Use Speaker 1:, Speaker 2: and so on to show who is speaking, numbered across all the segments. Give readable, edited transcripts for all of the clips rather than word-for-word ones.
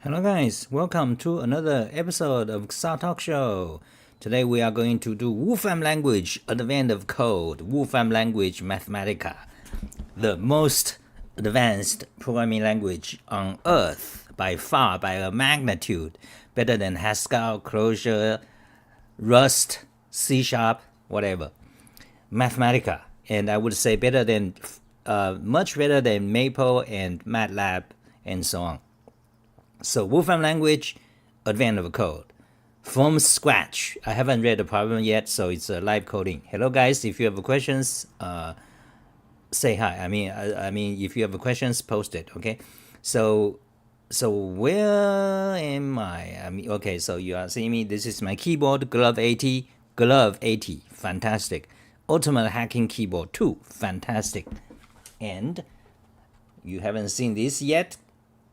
Speaker 1: Hello guys, welcome to another episode of Xa Talk Show. Today we are going to do Wolfram language, advent of code, Wolfram language Mathematica, the most advanced programming language on earth by far, by a magnitude, better than Haskell, Clojure, Rust, C#, whatever. Mathematica, and I would say better than, much better than Maple and MATLAB and so on. So Wolfram language, advent of code, from scratch. I haven't read the problem yet, so it's a live coding. Hello guys, if you have questions, say hi. I mean, if you have questions, post it. Okay. So where am I? Okay. So you are seeing me. This is my keyboard, Glove 80, fantastic. Ultimate hacking keyboard 2, fantastic. And you haven't seen this yet.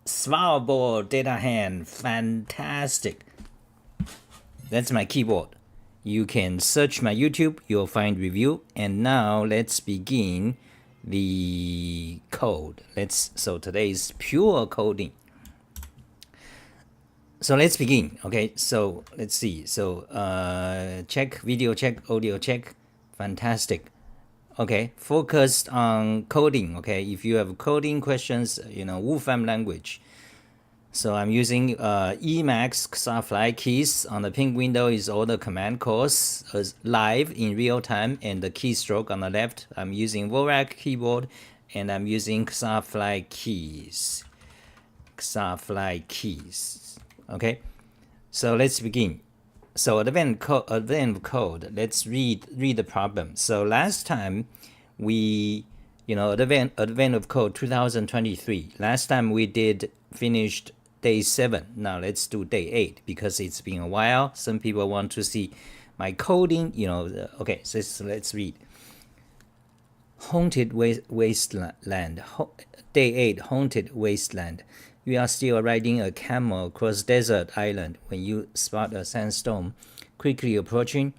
Speaker 1: Svalbard data hand, fantastic. That's my keyboard. You can search my YouTube, you'll find review. And now let's begin the code. So today is pure coding. So let's begin. Okay, so let's see. So check, video check, audio check, fantastic. Okay, focused on coding. Okay, if you have coding questions, Wolfram language. So I'm using Emacs Fly keys. On the pink window is all the command calls live in real time, and the keystroke on the left. I'm using Vorak keyboard, and I'm using Fly keys. Fly keys. Okay, so let's begin. So advent code. Let's read the problem. So last time we, advent of code 2023. Last time we did finished day 7. Now let's do day 8 because it's been a while. Some people want to see my coding. Okay. So let's read. Haunted wasteland. Day 8. Haunted wasteland. You are still riding a camel across desert island when you spot a sandstorm quickly approaching.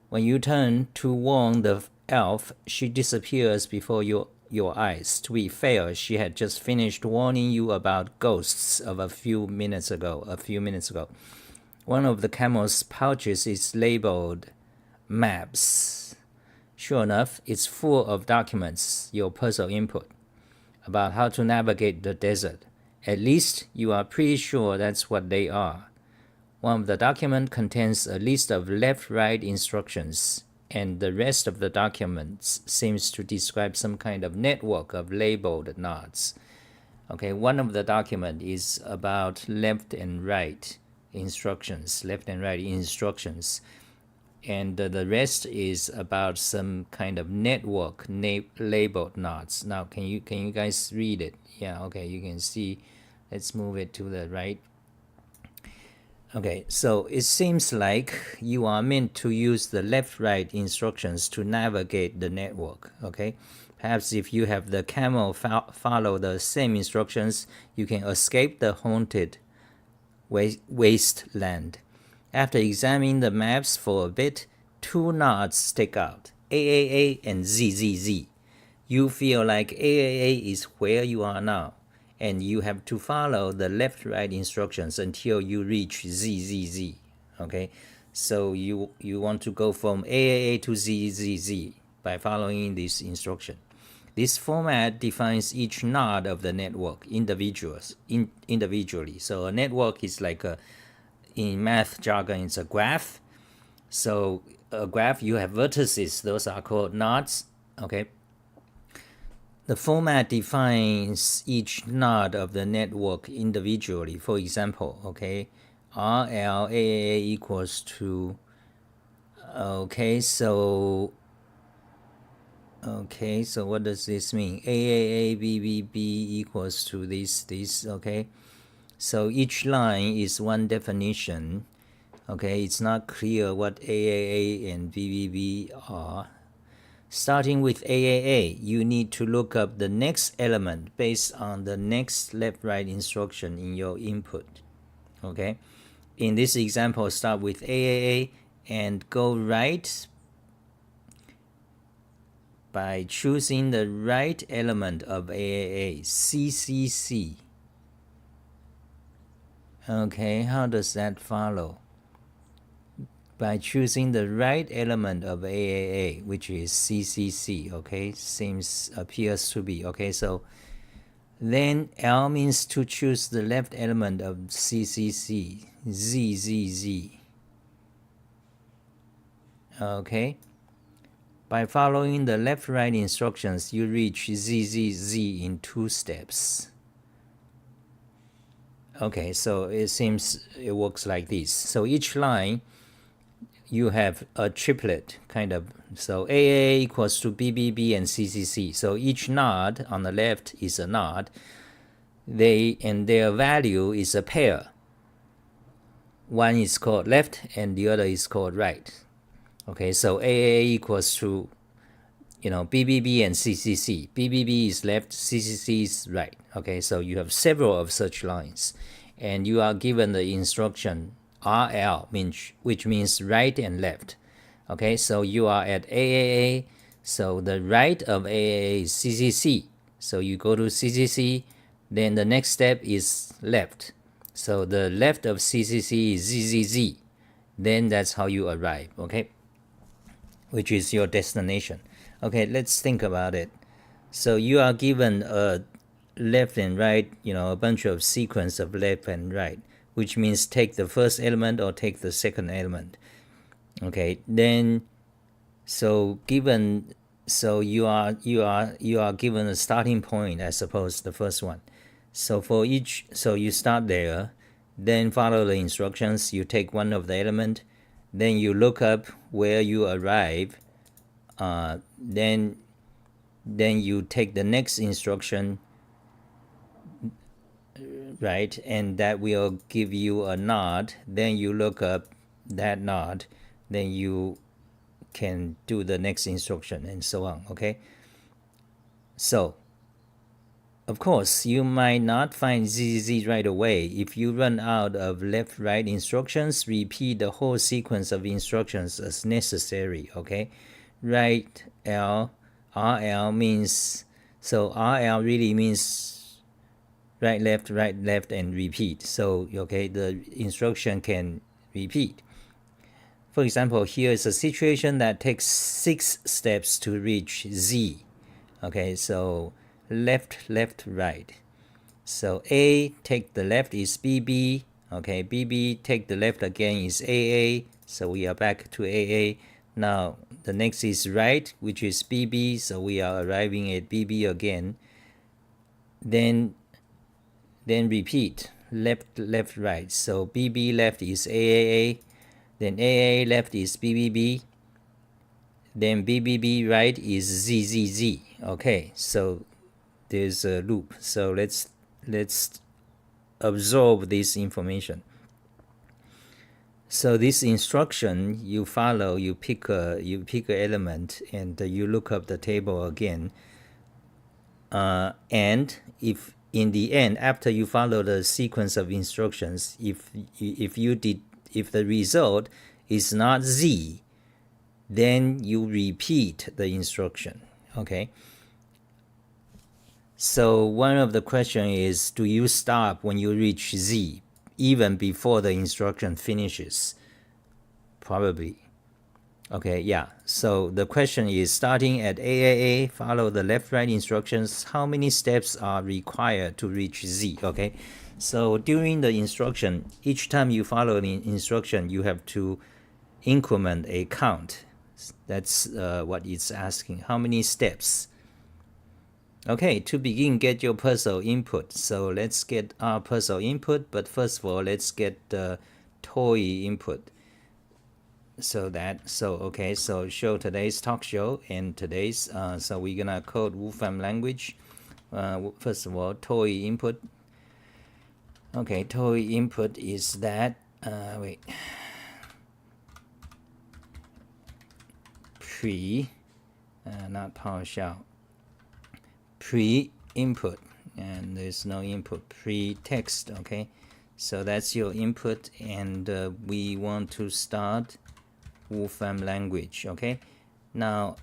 Speaker 1: When you turn to warn the elf, she disappears before your eyes. To be fair, she had just finished warning you about ghosts of a few minutes ago. One of the camel's pouches is labeled maps. Sure enough, it's full of documents, your puzzle input, about how to navigate the desert. At least you are pretty sure that's what they are. One of the documents contains a list of left-right instructions, and the rest of the documents seems to describe some kind of network of labeled nodes. Okay, one of the document is about left and right instructions, and the rest is about some kind of network labeled nodes. Now, can you guys read it? Yeah, okay, you can see. Let's move it to the right. Okay, so it seems like you are meant to use the left-right instructions to navigate the network. Okay, perhaps if you have the camel follow the same instructions, you can escape the haunted wasteland. After examining the maps for a bit, 2 nodes stick out, AAA and ZZZ. You feel like AAA is where you are now, and you have to follow the left-right instructions until you reach ZZZ. Okay, so you want to go from AAA to ZZZ by following this instruction. This format defines each node of the network individually. So a network is like in math jargon, it's a graph. So a graph, you have vertices, those are called nodes. Okay, the format defines each node of the network individually. For example, okay, RLAA equals to, okay, so what does this mean? AAABBB equals to this, okay? So each line is one definition. Okay, it's not clear what AAA and BBB are. Starting with AAA, you need to look up the next element based on the next left-right instruction in your input. Okay, in this example, start with AAA and go right by choosing the right element of AAA, CCC. Okay, how does that follow? By choosing the right element of AAA, which is CCC, okay, appears to be, okay, so then L means to choose the left element of CCC, ZZZ, okay. By following the left-right instructions, you reach ZZZ in 2 steps. Okay, so it seems it works like this. So each line, you have a triplet, kind of. So AA equals to BBB and CCC. So each node on the left is a node. And their value is a pair. One is called left and the other is called right. Okay, so AA equals to, BBB and CCC. BBB is left, CCC is right. Okay, so you have several of such lines. And you are given the instruction RL, which means right and left. Okay, so you are at AAA. So the right of AAA is CCC. So you go to CCC. Then the next step is left. So the left of CCC is ZZZ. Then that's how you arrive, okay? Which is your destination. Okay, let's think about it. So you are given a left and right, a bunch of sequence of left and right, which means take the first element or take the second element. Okay, then you are given a starting point, I suppose, the first one. So you start there, then follow the instructions. You take one of the element, then you look up where you arrive. Then you take the next instruction, right? And that will give you a node. Then you look up that node. Then you can do the next instruction and so on, okay? So, of course, you might not find ZZ right away. If you run out of left-right instructions, repeat the whole sequence of instructions as necessary, okay? Right L, RL means, so RL really means right, left, and repeat. So, okay, the instruction can repeat. For example, here is a situation that takes 6 steps to reach Z. Okay, so left, right. So A, take the left is BB. Okay, BB, take the left again is AA. So we are back to AA. Now, the next is right, which is BB. So we are arriving at BB again. Then repeat, left, right. So BB left is AAA. Then AA left is BBB. Then BBB right is ZZZ. Okay, so there's a loop. So let's absorb this information. So this instruction you follow, you pick a element and you look up the table again. And if in the end, after you follow the sequence of instructions, if the result is not Z, then you repeat the instruction, okay? So one of the question is, do you stop when you reach Z, even before the instruction finishes? Probably. Okay, yeah. So the question is, starting at AAA, follow the left-right instructions. How many steps are required to reach Z? Okay. So during the instruction, each time you follow the instruction, you have to increment a count. That's what it's asking. How many steps? Okay, to begin, get your puzzle input. So let's get our puzzle input, but first of all, let's get the toy input. So show today's talk show and today's, so we're gonna code Wolfram language. First of all, toy input. Okay, toy input is that, not PowerShell, pre-input, and there's no input, pre-text, okay? So that's your input, and we want to start Wolfram language, okay? Now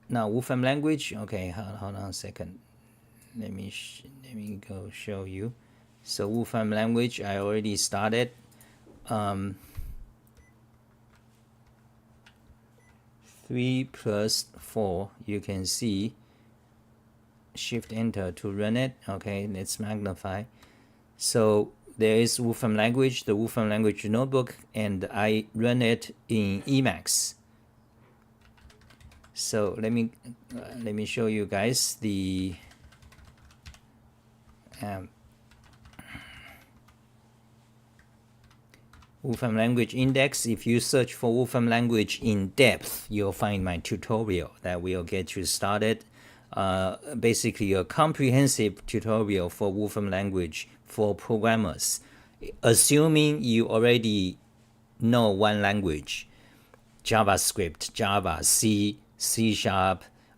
Speaker 1: Wolfram language, okay, hold on a second. Let me go show you. So Wolfram language, I already started. 3 plus 4, you can see. Shift enter to run it. Okay, let's magnify. So there is Wolfram language, the Wolfram language notebook, and I run it in Emacs. So let me show you guys the Wolfram language index. If you search for Wolfram language in depth, you'll find my tutorial that will get you started. Basically a comprehensive tutorial for Wolfram language for programmers, assuming you already know one language, JavaScript, Java, C, C#,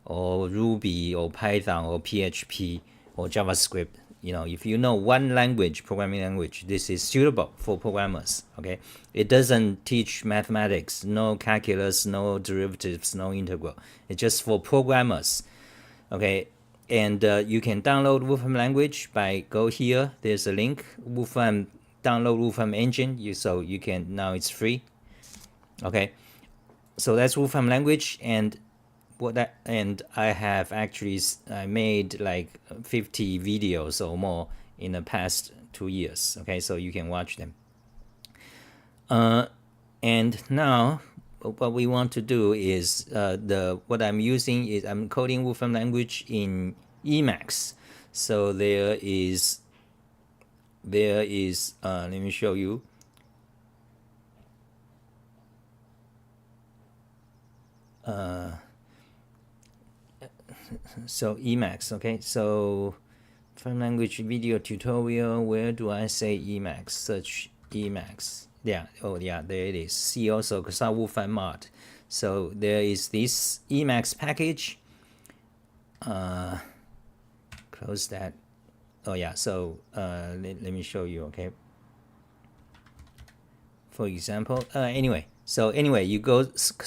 Speaker 1: or Ruby, or Python, or PHP, or JavaScript. You know, if you know one language, programming language, this is suitable for programmers. Okay, it doesn't teach mathematics, no calculus, no derivatives, no integral. It's just for programmers. Okay, and you can download Wolfram language by go here. There's a link, Wolfram, download Wolfram engine. So you can, now it's free. Okay, so that's Wolfram language, and I have actually made like 50 videos or more in the past 2 years. Okay, so you can watch them. And now what we want to do is what I'm using is I'm coding Wolfram language in Emacs. So there is let me show you. So Emacs, okay, so Wolfram language video tutorial, where do I say Emacs? Search Emacs. Yeah, oh yeah, there it is. See also Wolfram mod. So there is this Emacs package. Close that. Oh yeah, so let me show you, okay. For example, anyway, you go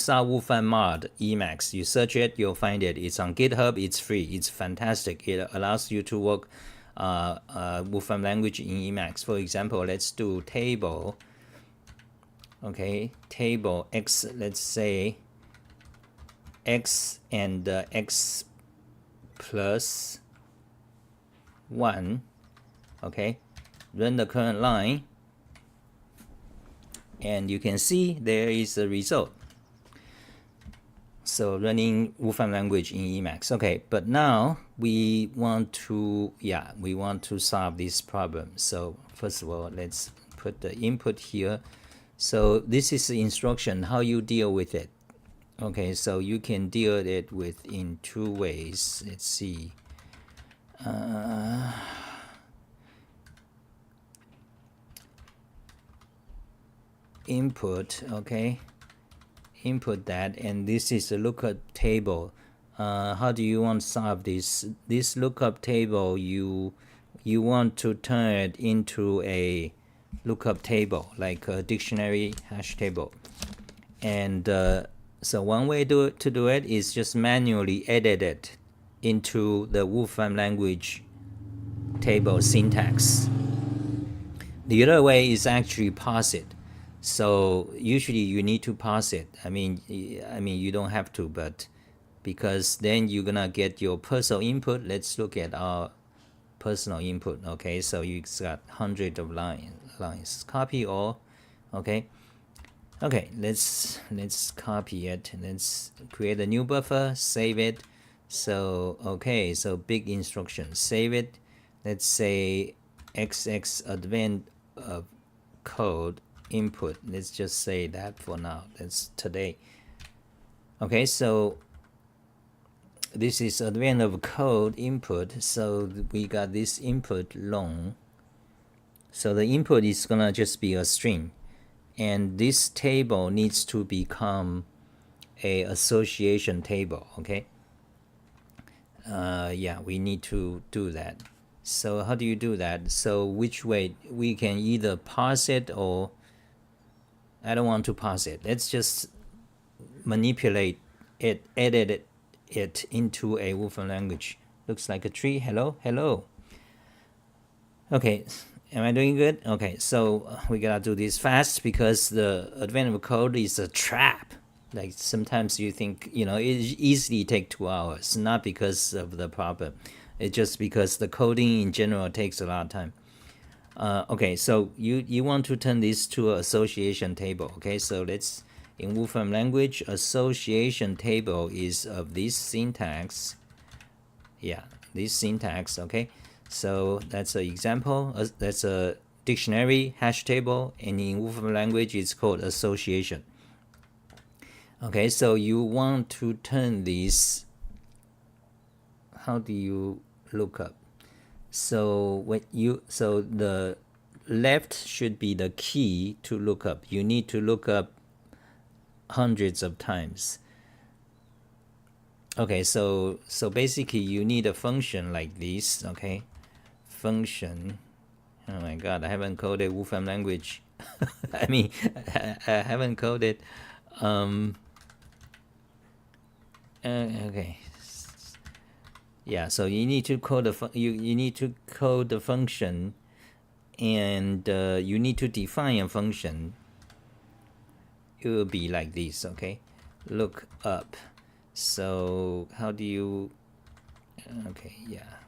Speaker 1: Wolfram mod Emacs, you search it, you'll find it. It's on GitHub, it's free, it's fantastic. It allows you to work Wolfram language in Emacs. For example, let's do table. Okay, table x, let's say x and x plus 1. Okay, run the current line, and you can see there is a result. So running Wolfram language in Emacs. Okay, but now we want to solve this problem. So first of all, let's put the input here. So this is the instruction, how you deal with it. Okay, so you can deal with it in 2 ways. Let's see. Input, okay, input that, and this is a lookup table. How do you want to solve this? This lookup table, you want to turn it into a lookup table, like a dictionary hash table. And so one way to do it is just manually edit it into the Wolfram language table syntax. The other way is actually parse it. So usually you need to parse it. I mean you don't have to, but because then you're gonna get your personal input. Let's look at our personal input. Okay, so you got hundreds of lines. Copy all. Okay, let's copy it. Let's create a new buffer, save it. So okay, so big instruction, save it. Let's say XX advent of code input. Let's just say that for now. That's today. Okay, so this is advent of code input. So we got this input long. So the input is gonna just be a string, and this table needs to become a association table. Okay, yeah, we need to do that. So how do you do that? So which way? We can either parse it, or I don't want to parse it. Let's just manipulate it, edit it into a Wolfram language. Looks like a tree. Hello. Okay, Am I doing good? Okay, so we gotta do this fast because the advent of code is a trap. Like sometimes you think, it easily take 2 hours, not because of the problem. It's just because the coding in general takes a lot of time. Okay, so you want to turn this to an association table. Okay, so let's, in Wolfram language, association table is of this syntax. Yeah, this syntax, okay? So that's an example. That's a dictionary hash table, and in Wolfram language, it's called association. Okay, so you want to turn this. How do you look up? So the left should be the key to look up. You need to look up hundreds of times. Okay, so basically you need a function like this. Okay, function. Oh my god, I haven't coded Wolfram language. I mean, I haven't coded. Okay. Yeah, so you need to code you need to code the function, and you need to define a function. It will be like this. Okay, look up. So how do you? Okay, yeah.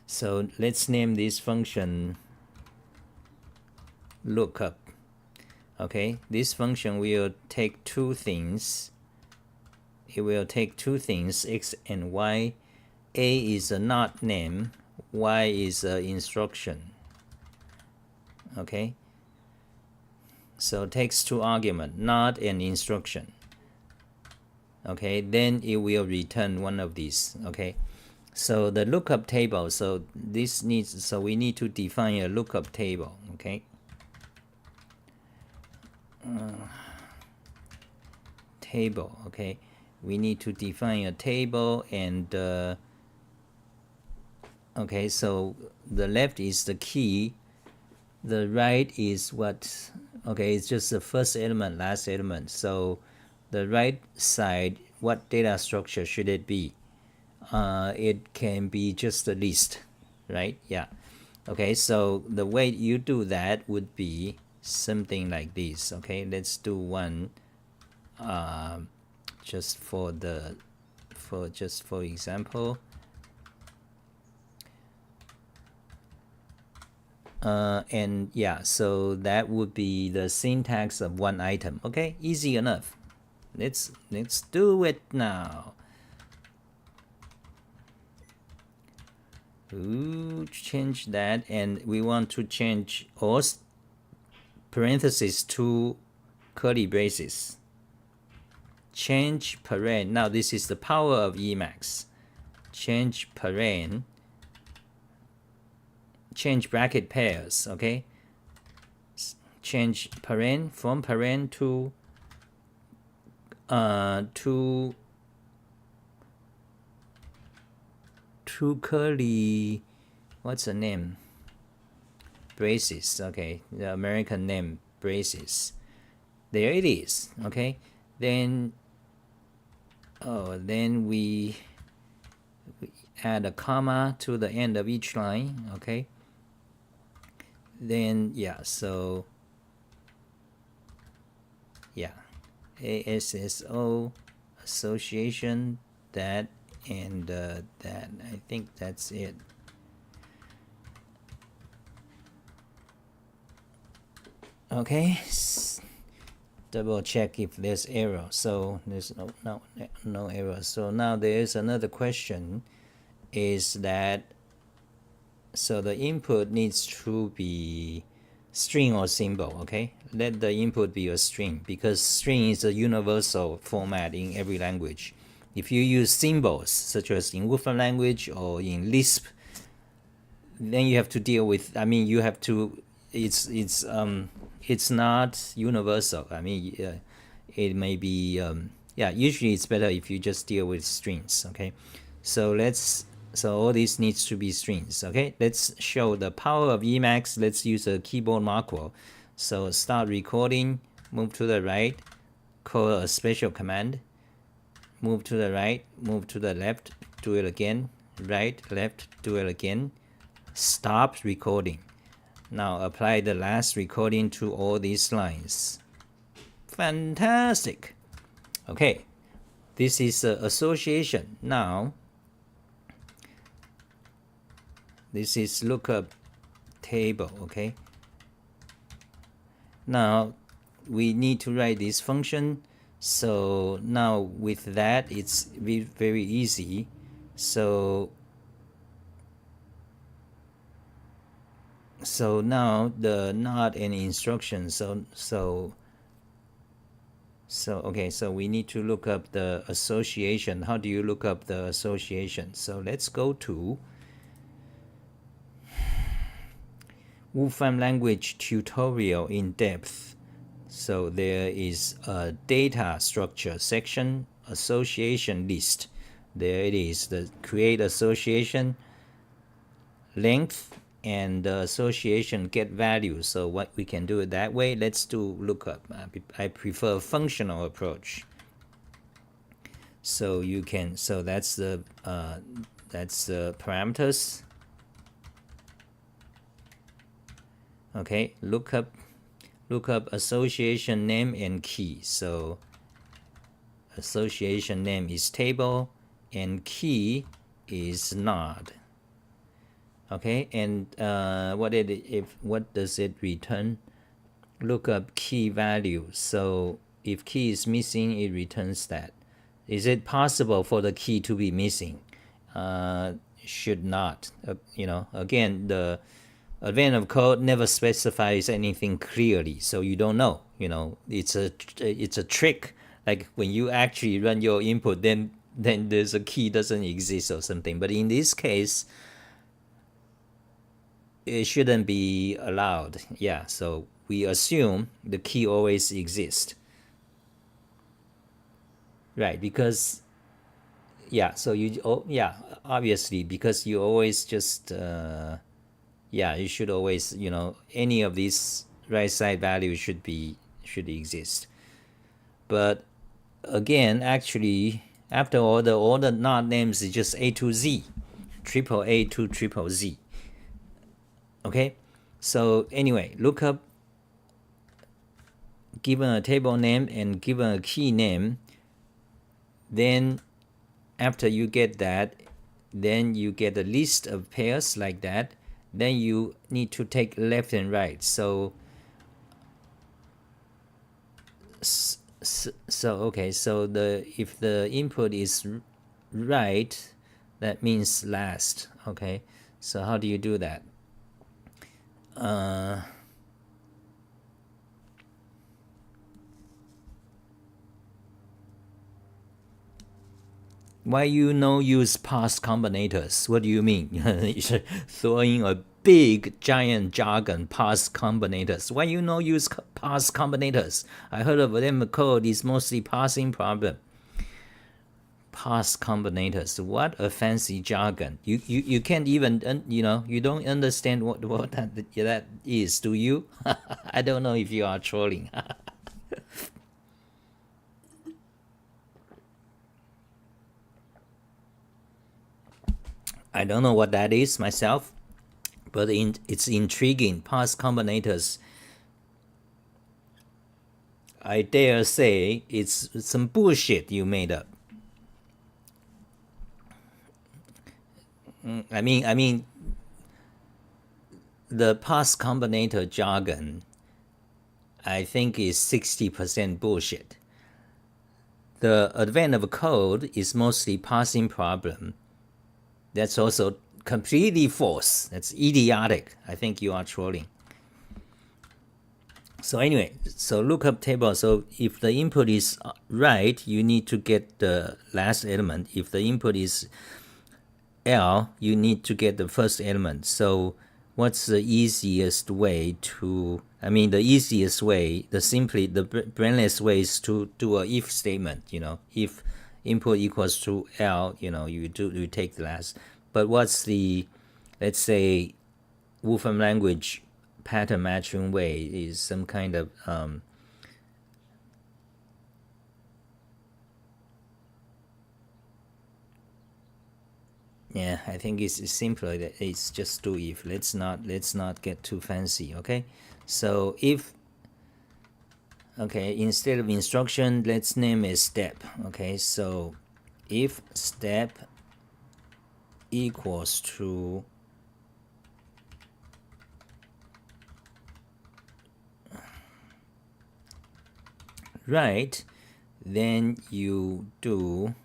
Speaker 1: So let's name this function lookup. Okay, this function will take two things. It will take two things, x and y. A is a not name, y is an instruction. Okay, so it takes two arguments, not an instruction. Okay, then it will return one of these. Okay, so the lookup table, so we need to define a lookup table. Okay, table. Okay, we need to define a table, and okay, so the left is the key, the right is what? Okay, it's just the first element, last element. So the right side, what data structure should it be? It can be just a list, right? Yeah. Okay, so the way you do that would be something like this. Okay, let's do one just for example. And yeah, so that would be the syntax of one item. Okay, easy enough. Let's do it now. Ooh, change that, and we want to change all parentheses to curly braces. Change paren. Now this is the power of Emacs. Change paren. Change bracket pairs. Okay. Change paren from paren to curly, what's the name? Braces. Okay, the American name, braces. There it is. Okay, then we add a comma to the end of each line. Okay, then yeah, so yeah, ASSO association that and that. I think that's it. Okay, double check if there's error. So there's no error. So now there's another question, is that so the input needs to be string or symbol. Okay, let the input be a string, because string is a universal format in every language. If you use symbols, such as in Wolfram language or in Lisp, then you have to deal with, I mean, you have to, it's not universal. I mean, it may be, yeah, usually it's better if you just deal with strings. Okay, so all this needs to be strings. Okay, let's show the power of Emacs. Let's use a keyboard macro. So start recording, move to the right, call a special command, move to the right, move to the left, do it again, right, left, do it again, Stop recording. Now apply the last recording to all these lines. Fantastic. Okay, this is association. Now, this is lookup table, okay? Now, we need to write this function. So now with that, it's very easy. So now the not an instruction. So okay, so we need to look up the association. How do you look up the association? So let's go to Wolfram language tutorial in depth. So there is a data structure section, association list. There it is, the create association, length, and the association get value. So what we can do it that way. Let's do lookup. I prefer functional approach. So you can, so that's the parameters. Okay, lookup association name and key. So association name is table and key is node. Okay, and what does it return? Lookup key value. So if key is missing, it returns that. Is it possible for the key to be missing? Should not. Again, the advent of code never specifies anything clearly, so you don't know. It's a trick. Like when you actually run your input, then there's a key doesn't exist or something. But in this case, it shouldn't be allowed. Yeah, so we assume the key always exists. Right, because so obviously, because you always just you should always, any of these right side values should exist. But again, actually, after all the not names is just A to Z, triple A to triple Z. Okay, so anyway, lookup given a table name and given a key name, then after you get that, then you get a list of pairs like that. Then you need to take left and right. So okay, so if the input is right, that means last. Okay, so how do you do that? Why you use pass combinators? What do you mean? Throwing a big giant jargon, pass combinators. Why you use pass combinators? I heard of them code is mostly passing problem. Pass combinators. What a fancy jargon. You can't even you don't understand what that is, do you? I don't know if you are trolling. I don't know what that is myself, but it's intriguing. Pass combinators. I dare say it's some bullshit you made up. I mean, the pass combinator jargon, I think, is 60% bullshit. The advent of code is mostly passing problem. That's also completely false. That's idiotic. I think you are trolling. So anyway, so lookup table. So if the input is right, you need to get the last element. If the input is L, you need to get the first element. So what's the easiest way to, the easiest way, the brainless way is to do a if statement. If input equals to L, you take the last. But what's the, let's say, Wolfram language pattern matching way is some kind of Yeah, I think it's simpler. It's just do if. Let's not get too fancy. Okay, so if, okay, instead of instruction, let's name it step. Okay, so if step equals to right, then you do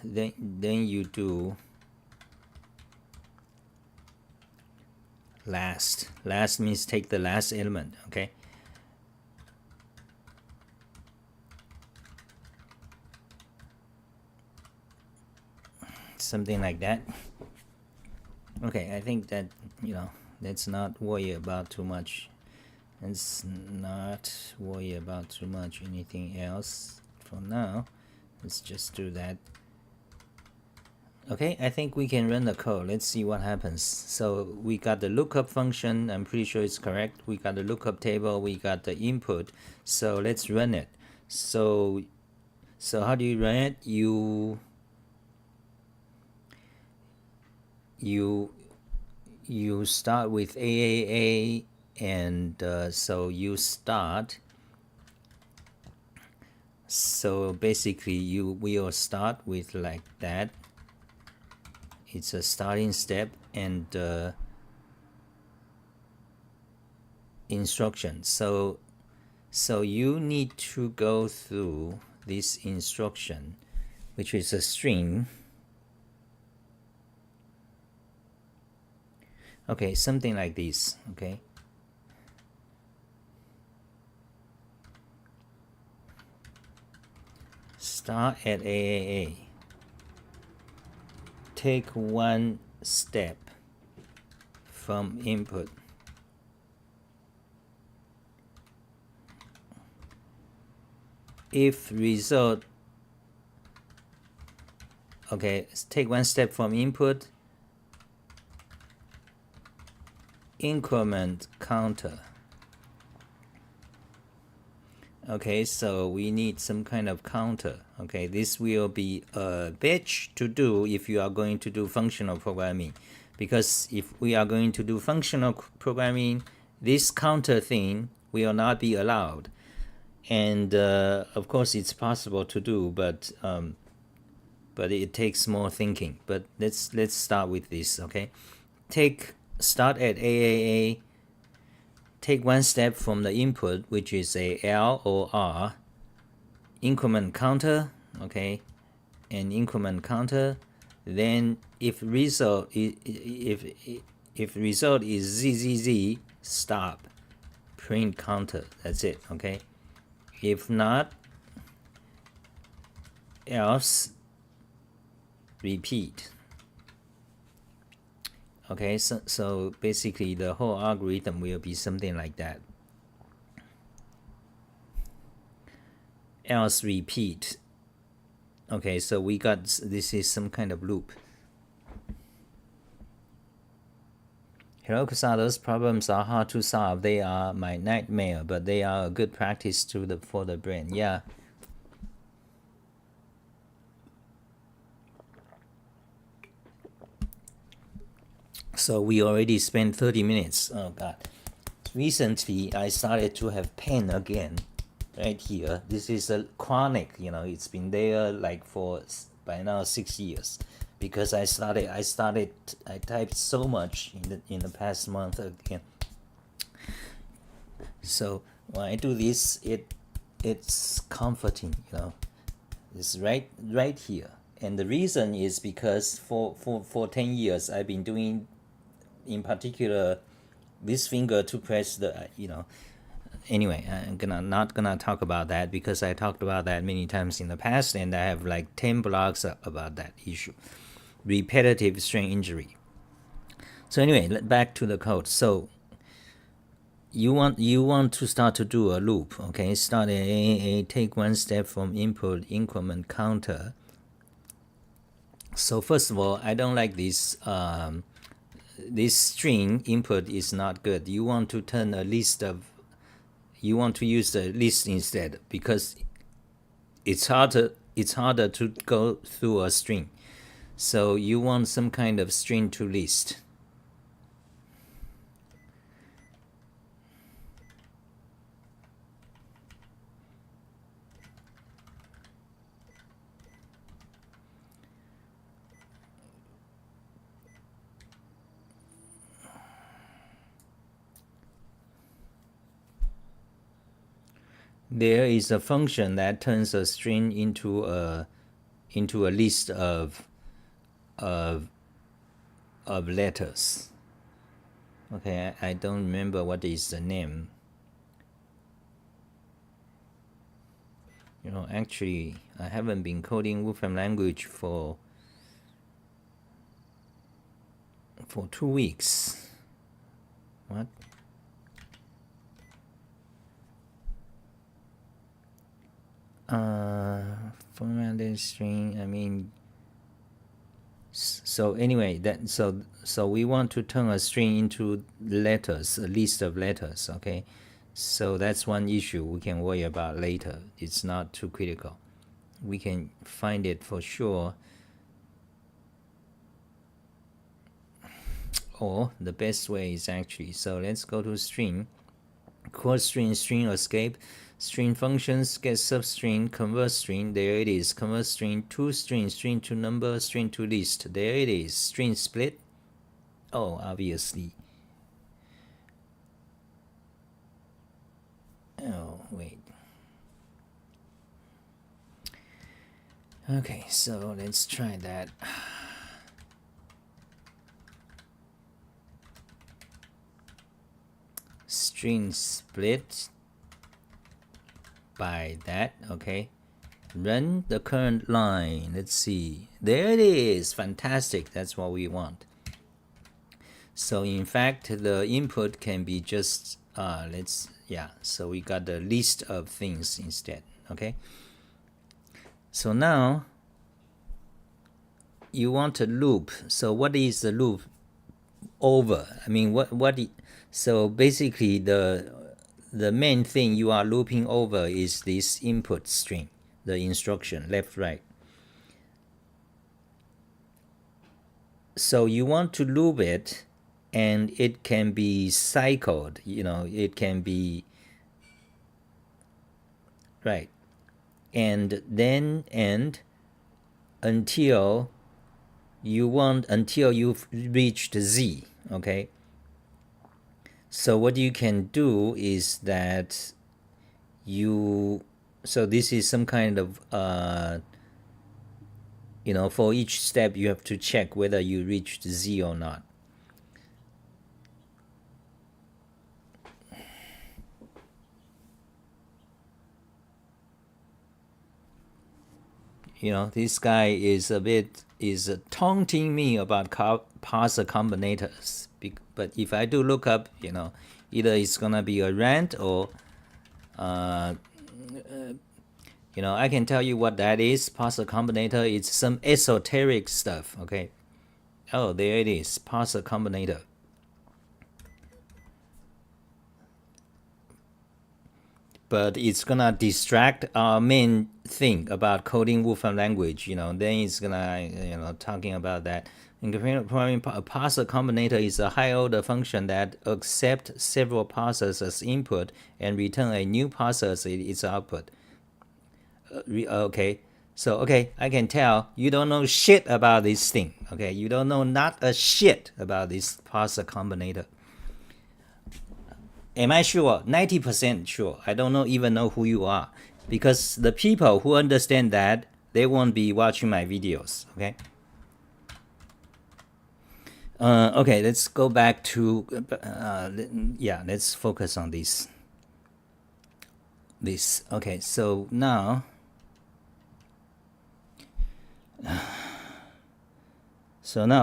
Speaker 1: then you do last. Last means take the last element. Okay, something like that. Okay, I think that, let's not worry about too much. Let's not worry about too much anything else for now. Let's just do that. Okay, I think we can run the code. Let's see what happens. So we got the lookup function. I'm pretty sure it's correct. We got the lookup table. We got the input. So let's run it. So how do you run it? You start with AAA, and so you start. So basically, you will start with like that. It's a starting step and instruction. So you need to go through this instruction, which is a string. Okay, something like this. Okay. Start at AAA. Take one step from input. If result, okay, take one step from input, increment counter. Okay, so we need some kind of counter. Okay, this will be a bitch to do if you are going to do functional programming, because if we are going to do functional programming, this counter thing will not be allowed. And of course it's possible to do, but it takes more thinking. But let's start with this. Okay, start at AAA. Take one step from the input, which is a L or R, increment counter, okay, and increment counter. Then if result is ZZZ, stop, print counter. That's it. Okay. If not, else repeat. Okay, so basically the whole algorithm will be something like that. Else repeat. Okay, so we got, this is some kind of loop. Hello, Kusa, those problems are hard to solve. They are my nightmare, but they are a good practice for the brain. Yeah. So we already spent 30 minutes. Oh God. Recently, I started to have pain again right here. This is a chronic, it's been there like for by now 6 years, because I typed so much in the past month again. So when I do this, it's comforting, It's right here. And the reason is because for 10 years I've been doing, in particular, this finger to press the, anyway, I'm not gonna talk about that, because I talked about that many times in the past, and I have like 10 blogs about that issue, repetitive strain injury. So anyway, back to the code. So you want to start to do a loop. Okay, start a take one step from input, increment counter. So first of all, I don't like this. This string input is not good. You want to turn a list of, you want to use the list instead, because it's harder it's harder to go through a string. So you want some kind of string to list. There is a function that turns a string into a list of letters. Okay, I don't remember what is the name. You know, actually, I haven't been coding Wolfram language for 2 weeks. What? Formatted string. I mean, so anyway, so we want to turn a string into letters, a list of letters. Okay, so that's one issue we can worry about later. It's not too critical. We can find it for sure. Or the best way is actually, so let's go to string, quote string, string escape, string functions, get substring, convert string, there it is, convert string to string, string to number, string to list, there it is, string split. Oh, obviously. Oh, wait. Okay, so let's try that. String split by that. Okay, run the current line. Let's see, there it is. Fantastic, that's what we want. So in fact the input can be just so we got the list of things instead. Okay, so now you want a loop. So what is the loop over? I mean, so basically the main thing you are looping over is this input string, the instruction left, right. So you want to loop it, and it can be cycled, you know, it can be right, and then end until you've reached Z. Okay, so what you can do is that so this is some kind of you know, for each step you have to check whether you reached Z or not. You know, this guy is taunting me about parser combinators, but if I do look up, you know, either it's gonna be a rant or you know, I can tell you what that is. Parser combinator, it's some esoteric stuff. Okay, oh, there it is, parser combinator. But it's gonna distract our main thing about coding Wolfram language. You know, then it's gonna, you know, talking about that. In computer programming, a parser combinator is a high order function that accepts several parsers as input and return a new parser as its output. Okay, so okay, I can tell you don't know shit about this thing. Okay, you don't know not a shit about this parser combinator. Am I sure? 90% sure. I don't even know who you are, because the people who understand that, they won't be watching my videos. Okay. Okay, let's go back to let's focus on this. Okay, so now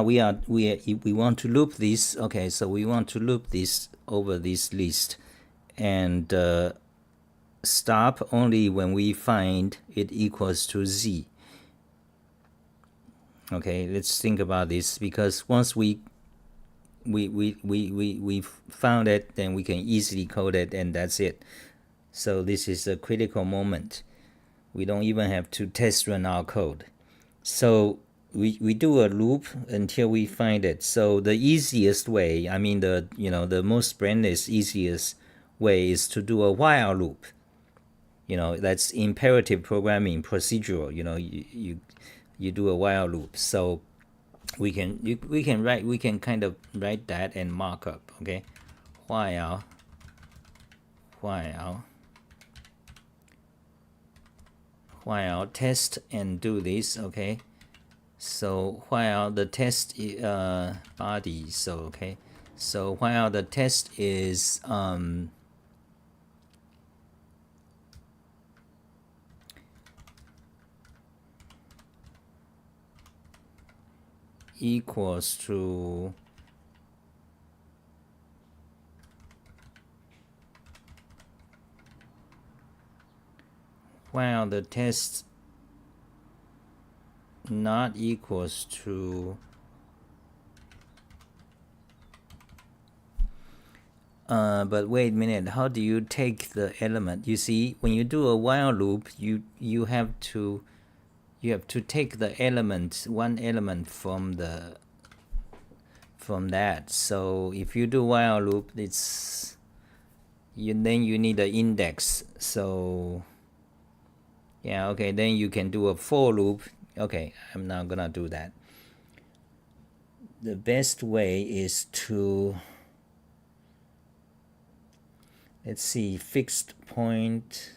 Speaker 1: we want to loop this. Okay, so we want to loop this over this list and stop only when we find it equals to Z. Okay, let's think about this, because once we found it, then we can easily code it, and that's it. So this is a critical moment. We don't even have to test run our code. So we do a loop until we find it. So the easiest way, I mean the most brainless easiest way is to do a while loop. That's imperative programming procedural. You do a while loop. So we can kind of write that and mark up. Okay, while test and do this. Okay, so while the test body, so okay, so while the test is equals to while the test not equals to but wait a minute, how do you take the element? You see, when you do a while loop, you have to take the element, one element from that. So if you do while loop, then you need an index. So yeah, okay, then you can do a for loop. Okay, I'm not gonna do that. The best way is to, let's see, fixed point.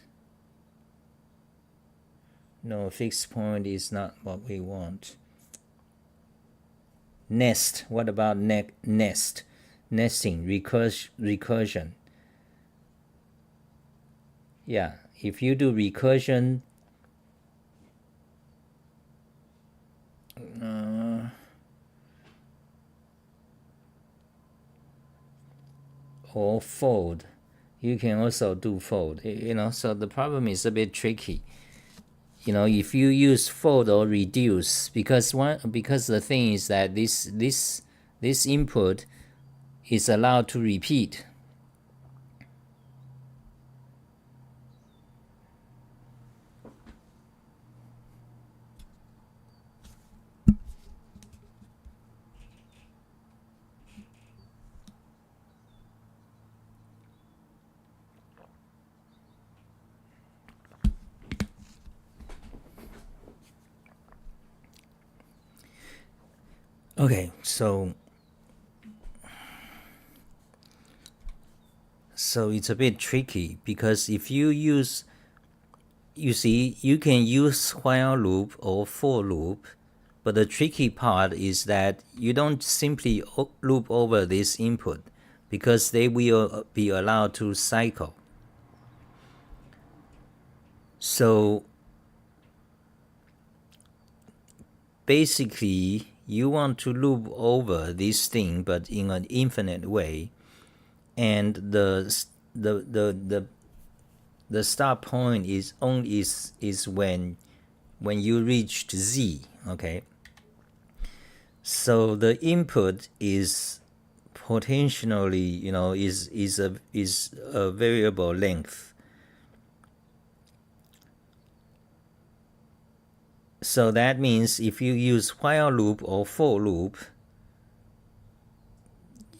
Speaker 1: No, fixed point is not what we want. Nest. What about nest? Nesting, recursion. Yeah, if you do recursion, or fold, you can also do fold. So the problem is a bit tricky. If you use fold or reduce, because the thing is that this input is allowed to repeat. Okay, so it's a bit tricky, because if you see, you can use while loop or for loop, but the tricky part is that you don't simply loop over this input, because they will be allowed to cycle. So basically, you want to loop over this thing, but in an infinite way, and the start point is when you reach z. Okay, so the input is potentially is a variable length. So that means if you use while loop or for loop,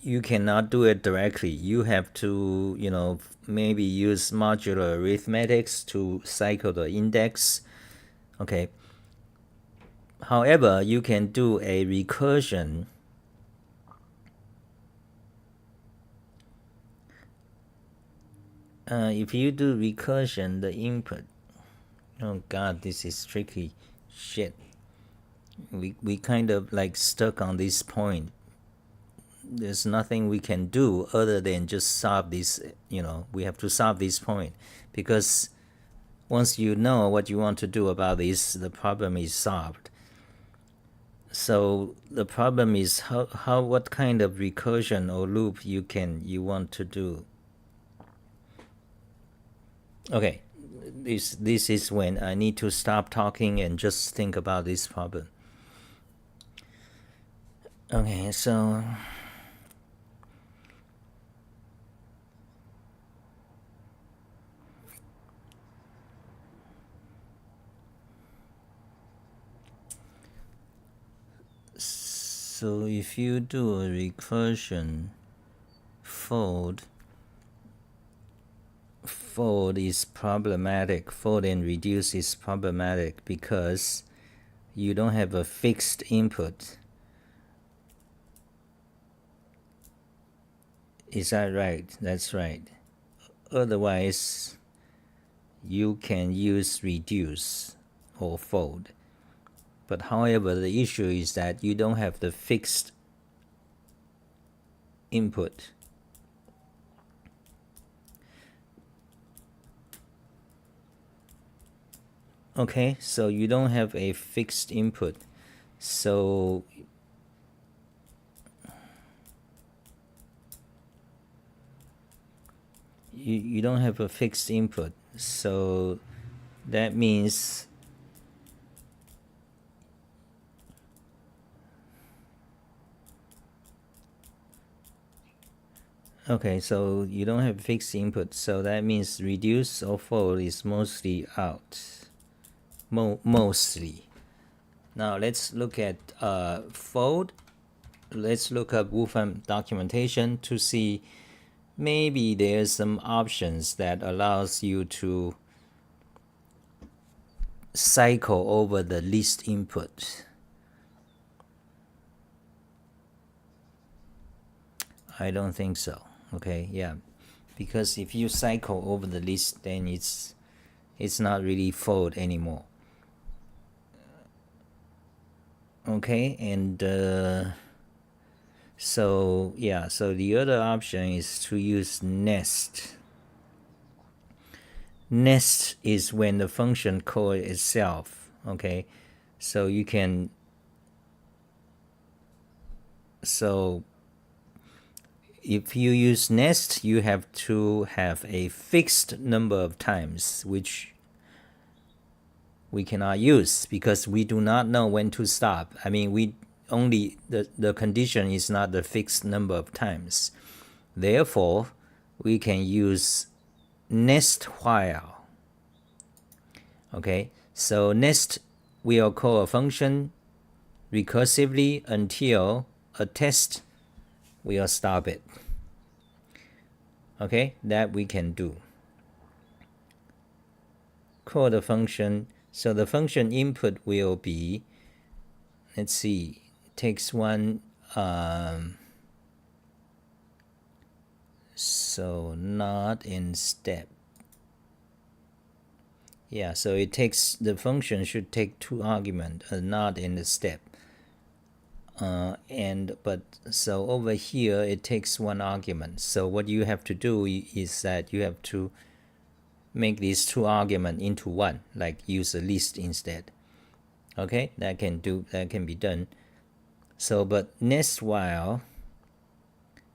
Speaker 1: you cannot do it directly. You have to maybe use modular arithmetics to cycle the index. Okay, however, you can do a recursion. If you do recursion, the input, oh god, this is tricky shit. We kind of like stuck on this point. There's nothing we can do other than just solve this. We have to solve this point, because once you know what you want to do about this, the problem is solved. So the problem is what kind of recursion or loop you want to do. Okay, this is when I need to stop talking and just think about this problem. Okay, so So if you do a recursion fold is problematic. Fold and reduce is problematic because you don't have a fixed input. Is that right? That's right. Otherwise, you can use reduce or fold. But however, the issue is that you don't have the fixed input. Okay, so you don't have a fixed input. So you don't have a fixed input. So that means okay, so you don't have fixed input. So that means reduce or fold is mostly out. Mostly. Now let's look at fold. Let's look up Wolfram documentation to see maybe there's some options that allows you to cycle over the least input. I don't think so. Okay, yeah, because if you cycle over the list, then it's not really fold anymore. Okay, and so yeah, so the other option is to use nest. Nest is when the function call itself. Okay, so you can, so if you use nest, you have to have a fixed number of times, which we cannot use because we do not know when to stop. I mean, we only, the condition is not the fixed number of times. Therefore, we can use nest while. Okay, so nest will call a function recursively until a test will stop it. Okay, that we can do. Call the function. So the function input will be, let's see, takes one, so not in step. Yeah, so it takes, the function should take two arguments, not in the step. But so over here it takes one argument. So what you have to do is that you have to make these two arguments into one, like use a list instead. Okay, that can be done. So but nest while,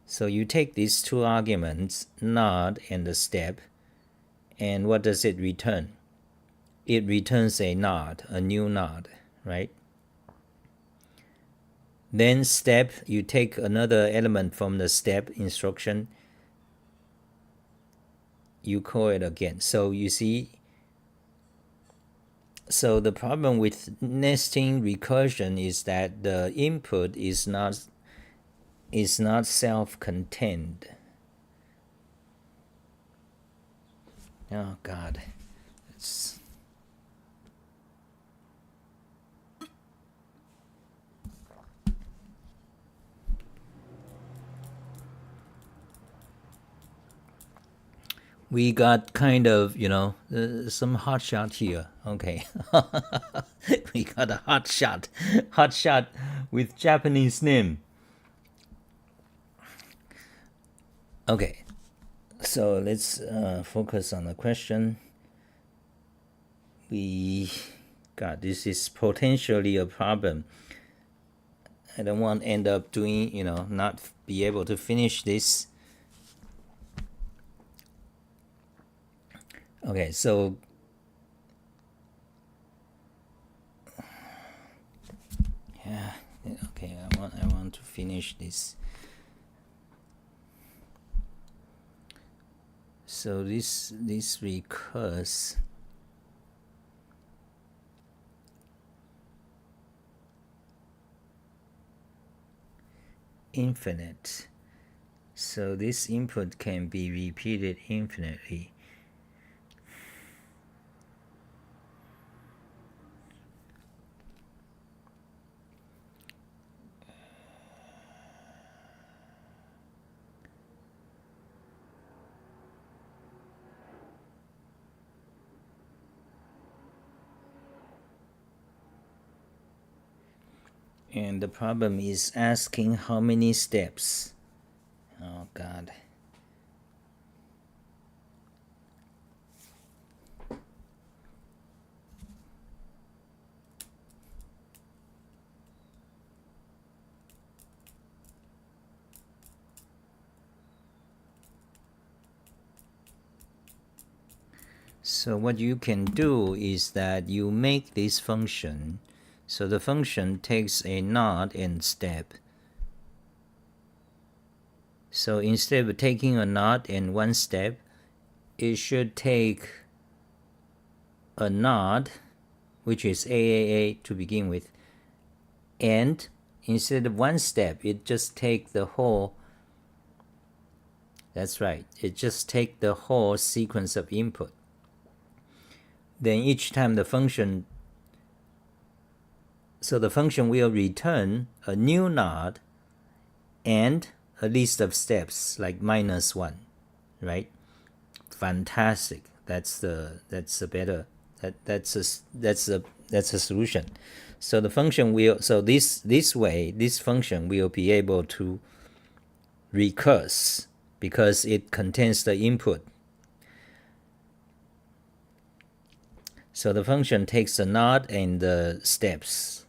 Speaker 1: so you take these two arguments, not and the step, and what does it return? It returns a node, a new node, right? Then step, you take another element from the step instruction, you call it again. So you see, so the problem with nesting recursion is that the input is not self-contained. Oh God, it's we got kind of, some hot shot here. Okay. We got a hot shot with Japanese name. Okay, so let's focus on the question. This is potentially a problem. I don't want to end up doing, not be able to finish this. Okay, so yeah, okay, I want to finish this. So this recurs. infinite. So this input can be repeated infinitely. And the problem is asking how many steps. Oh God. So what you can do is that you make this function. So the function takes a node and step. So instead of taking a node and one step, it should take a node, which is AAA to begin with, and instead of one step, it just take the whole. That's right. It just take the whole sequence of input. Then each time the function, so the function will return a new node and a list of steps like -1, right? Fantastic. That's a solution. So the function will, so this way, this function will be able to recurse because it contains the input. So the function takes the node and the steps.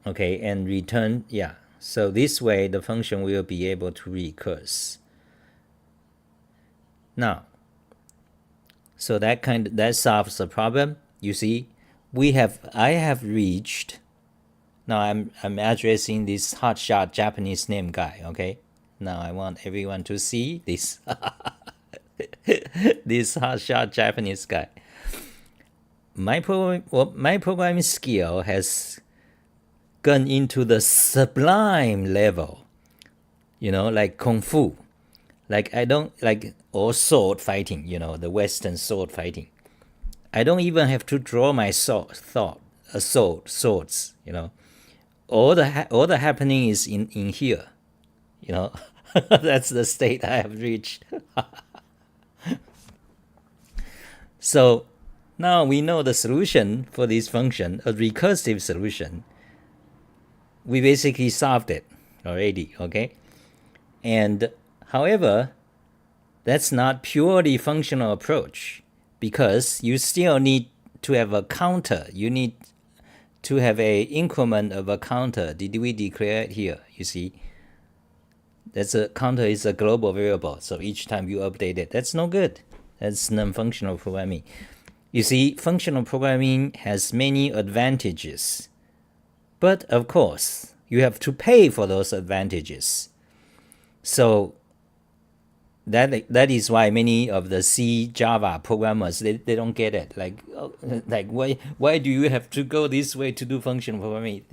Speaker 1: Okay, and return, yeah. So this way the function will be able to recurse. Now, so that solves the problem. You see, I have reached. Now I'm addressing this hotshot Japanese name guy. Okay, now I want everyone to see this this hotshot Japanese guy. My programming skill has gone into the sublime level, like kung fu. Like I don't like, or sword fighting, the Western sword fighting. I don't even have to draw my swords, All the happening is in here, That's the state I have reached. So now we know the solution for this function, a recursive solution. We basically solved it already, okay? And however, that's not purely functional approach because you still need to have a counter. You need to have a increment of a counter. Did we declare it here? You see, that's a counter is a global variable. So each time you update it, that's no good. That's non-functional programming. You see, functional programming has many advantages, but of course, you have to pay for those advantages. So that is why many of the C, Java programmers they don't get it. Like why do you have to go this way to do functional programming?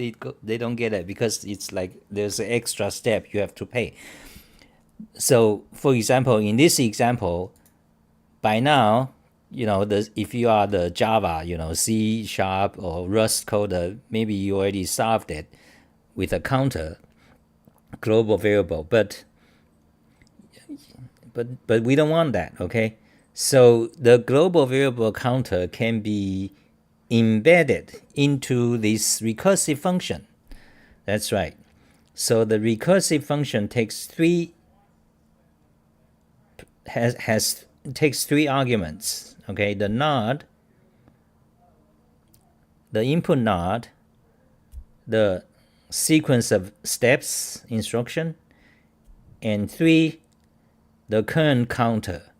Speaker 1: They don't get it because it's like there's an extra step you have to pay. So for example, in this example, by now, if you are the Java, C# or Rust coder, maybe you already solved it with a counter, global variable, but we don't want that, okay? So the global variable counter can be embedded into this recursive function. That's right. So the recursive function takes three arguments, okay? The node, the input node, the sequence of steps instruction, and the current counter.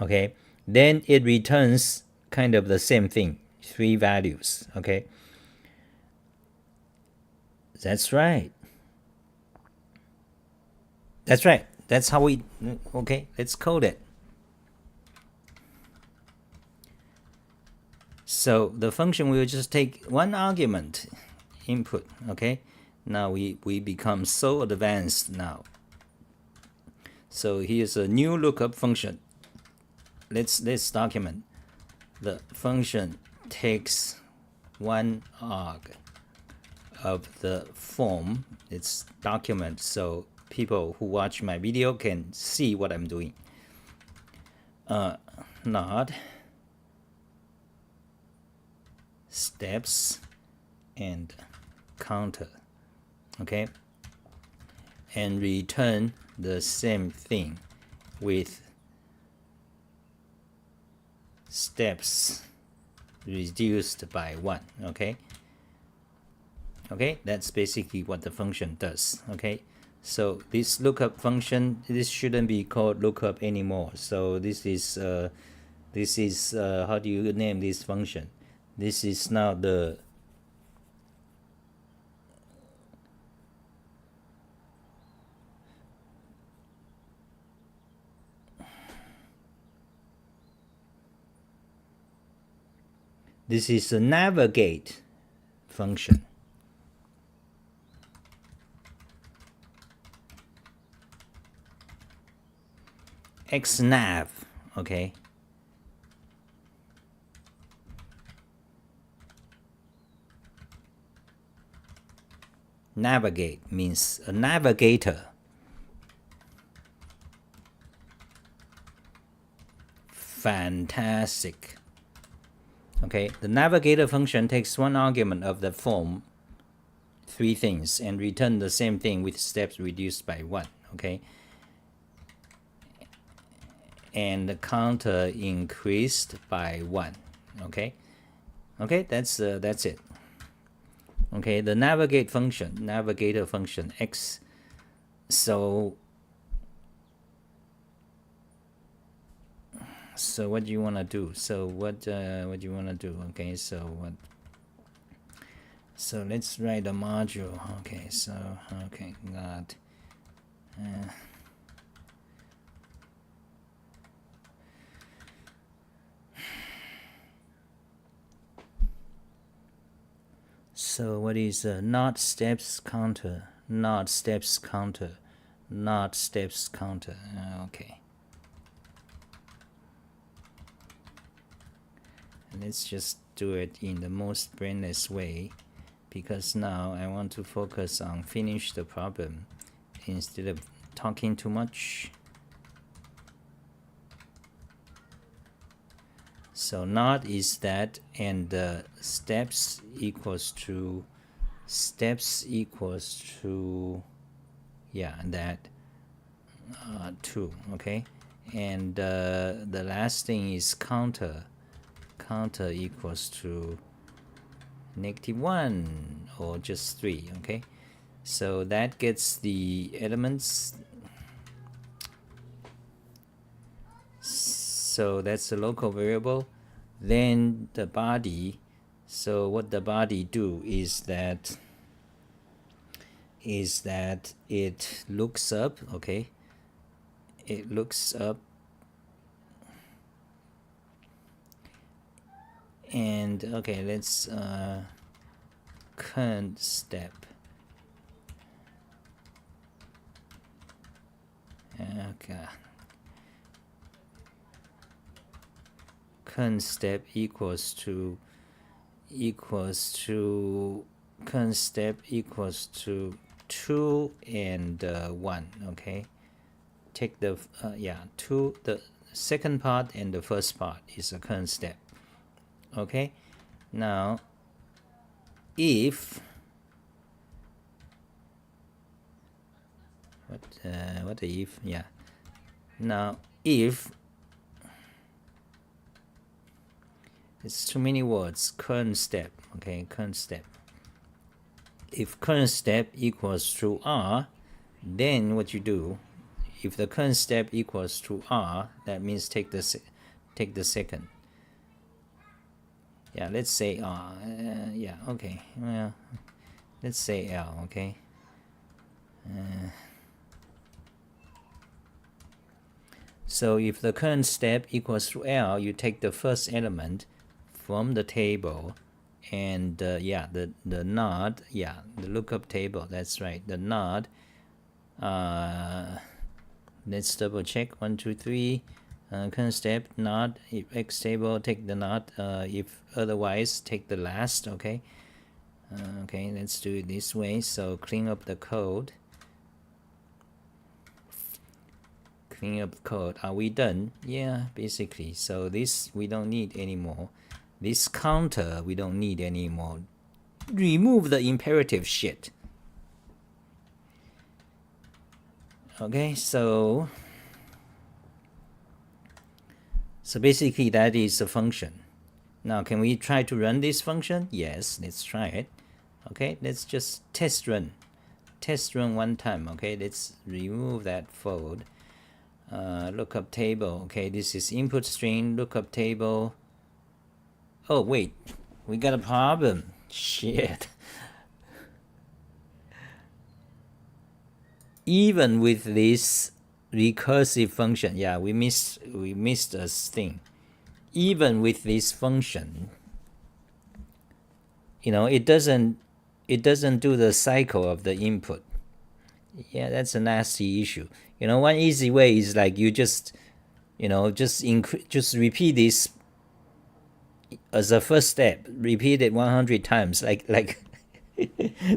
Speaker 1: Okay, then it returns kind of the same thing, 3 values. Okay, that's right. That's right. That's how we. Okay, let's code it. So the function will just take one argument input. Okay, Now we become so advanced now. So here's a new lookup function. Let's document. The function takes one arg of the form. It's document so people who watch my video can see what I'm doing. Not steps and counter, okay, and return the same thing with steps reduced by 1, okay. That's basically what the function does, okay. So this lookup function, this shouldn't be called lookup anymore. So this is how do you name this function? This is now the navigate function. Xnav, okay. Navigate means a navigator. Fantastic. Okay, the navigator function takes one argument of the form, 3 things, and return the same thing with steps reduced by 1, okay. And the counter increased by 1, okay. That's it. Okay, the navigator function X. So what do you want to do? So what do you want to do? Okay, so let's write a module. Okay, so got so what is not steps counter, not steps counter, not steps counter. Okay. And let's just do it in the most brainless way, because now I want to focus on finish the problem instead of talking too much. So not is that, and steps equals to yeah, that 2, okay. And the last thing is counter equals to -1 or just 3, okay. So that gets the elements. So that's a local variable. Then the body, so what the body do is that it looks up, okay, it looks up, and okay, let's current step, okay, current step equals to current step equals to 2 and 1, okay. Take the 2, the second part and the first part is a current step, okay. Now if what if, yeah, now if it's too many words, current step, okay, current step. If current step equals to R, then what you do, if the current step equals to R, that means take the second. Yeah, let's say R. Yeah, okay. Well, let's say L, okay. So if the current step equals to L, you take the first element from the table And yeah, the node, yeah, the lookup table, that's right, the node. Let's double check. 1 2 3 current step node. If x table, take the node. If otherwise, take the last. Okay. Okay, let's do it this way. So clean up the code. Clean up the code. Are we done? Yeah, basically. So this we don't need anymore. This counter we don't need anymore. Remove the imperative shit. Okay, so basically that is a function. Now can we try to run this function? Yes, let's try it. Okay, let's just test run one time. Okay, let's remove that fold. Lookup table. Okay, this is input string lookup table. Oh wait, we got a problem. Shit. Even with this recursive function, yeah, we missed a thing. Even with this function, you know, it doesn't do the cycle of the input. Yeah, that's a nasty issue. You know, one easy way is like you just, you know, just repeat this as a first step. Repeat it 100 times. Like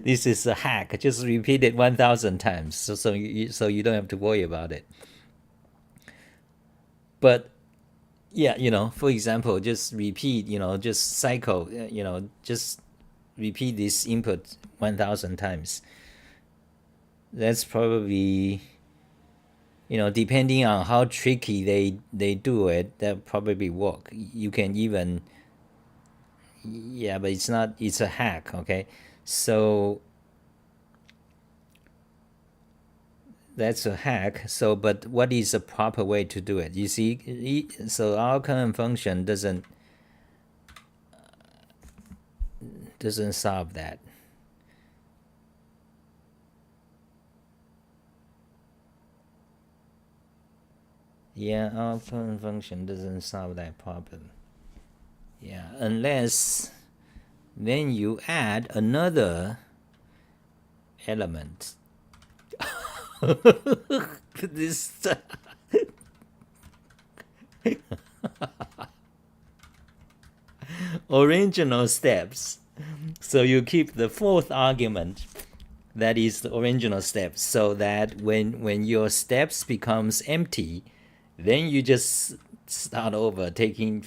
Speaker 1: this is a hack. Just repeat it 1,000 times, so you don't have to worry about it. But yeah, you know, for example, just repeat, you know, just cycle, you know, just repeat this input 1,000 times. That's probably, you know, depending on how tricky they do it, that probably work. You can even, yeah, but it's not, it's a hack. Okay, so that's a hack. So but what is the proper way to do it? You see, so our current function doesn't solve that. Yeah, our current function doesn't solve that problem. Yeah, unless then you add another element. This original steps. So you keep the fourth argument, that is the original steps, so that when your steps becomes empty, then you just start over, taking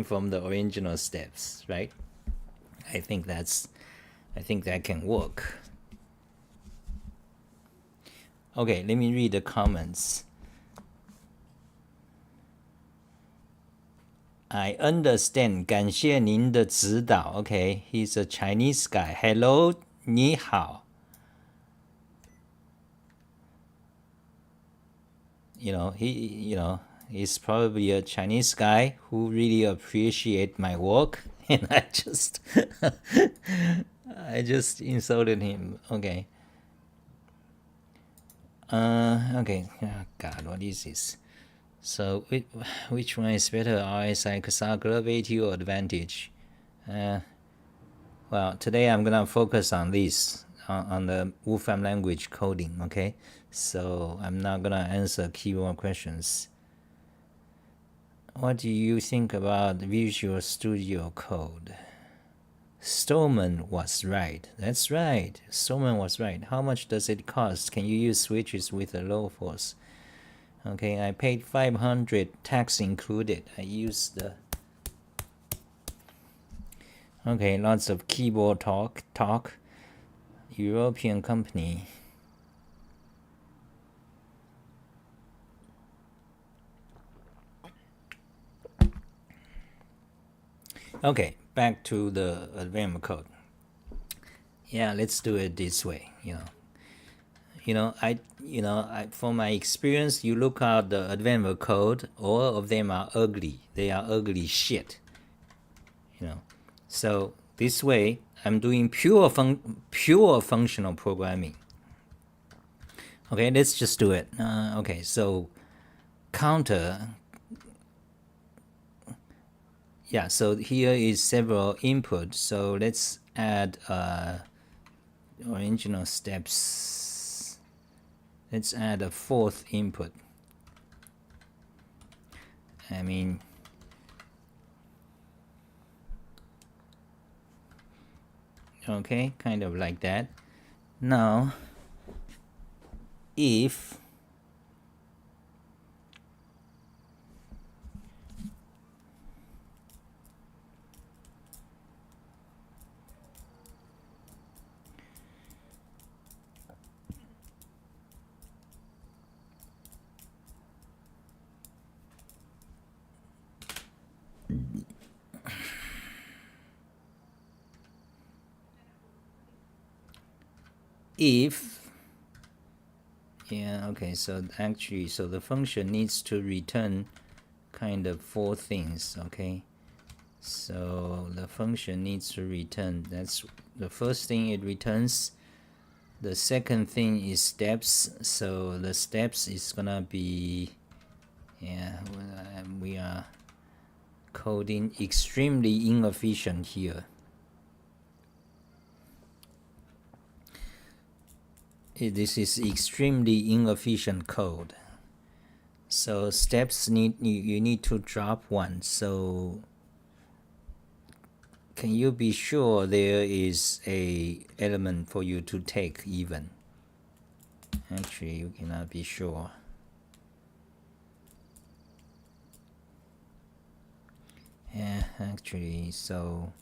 Speaker 1: from the original steps, right? I think that can work. Okay, let me read the comments. I understand. 感谢您的指导. Okay, he's a Chinese guy. Hello, 你好. You know, he's probably a Chinese guy who really appreciate my work, and I just insulted him. Okay. Okay. Oh, God, what is this? So which one is better, RSI, aggravative or advantage? Well, today I'm gonna focus on this, on the Wolfram language coding. Okay, so I'm not gonna answer keyword questions. What do you think about Visual Studio Code? Stallman was right. That's right. Stallman was right. How much does it cost? Can you use switches with a low force? Okay, I paid 500, tax included. I used the. Okay, lots of keyboard talk. European company. Okay, back to the advanced code. Yeah, let's do it this way. From my experience, you look at the advanced code, all of them are ugly. They are ugly shit. So this way, I'm doing pure functional programming. Okay, let's just do it. Okay, so counter. yeah, so here is several input. So let's add original steps. Let's add a fourth input. I mean, okay, kind of like that. Now, if yeah, okay, so actually, so the function needs to return kind of four things, okay? So the function needs to return, that's the first thing it returns. The second thing is steps, so the steps is gonna be, yeah, we are coding extremely inefficient here. This is extremely inefficient code. So steps you need to drop one. So can you be sure there is a element for you to take even? Actually, you cannot be sure. Yeah, actually, so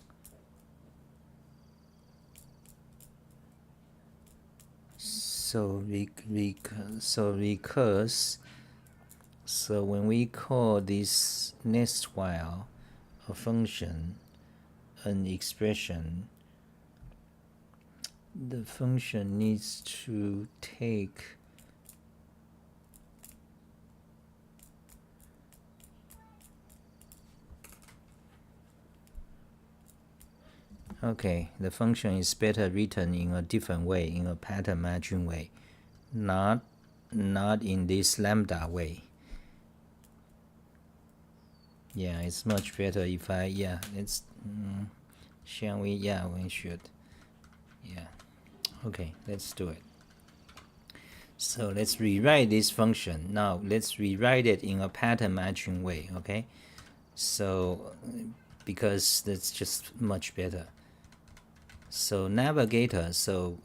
Speaker 1: recurse. So when we call this next while a function, an expression, the function needs to take okay, the function is better written in a different way, in a pattern matching way, not in this lambda way. Yeah, it's much better if I, yeah, it's, shall we? Yeah, we should. Yeah, okay, let's do it. So let's rewrite this function. Now let's rewrite it in a pattern matching way, okay? So, because that's just much better. So navigator, so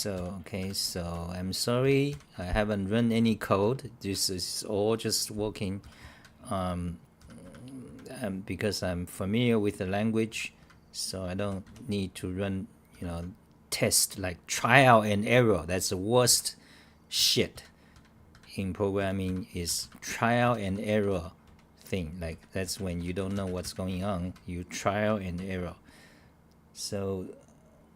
Speaker 1: okay, so I'm sorry, I haven't run any code. This is all just working because I'm familiar with the language, so I don't need to run, test like trial and error. That's the worst shit in programming, is trial and error thing. Like that's when you don't know what's going on, you trial and error. So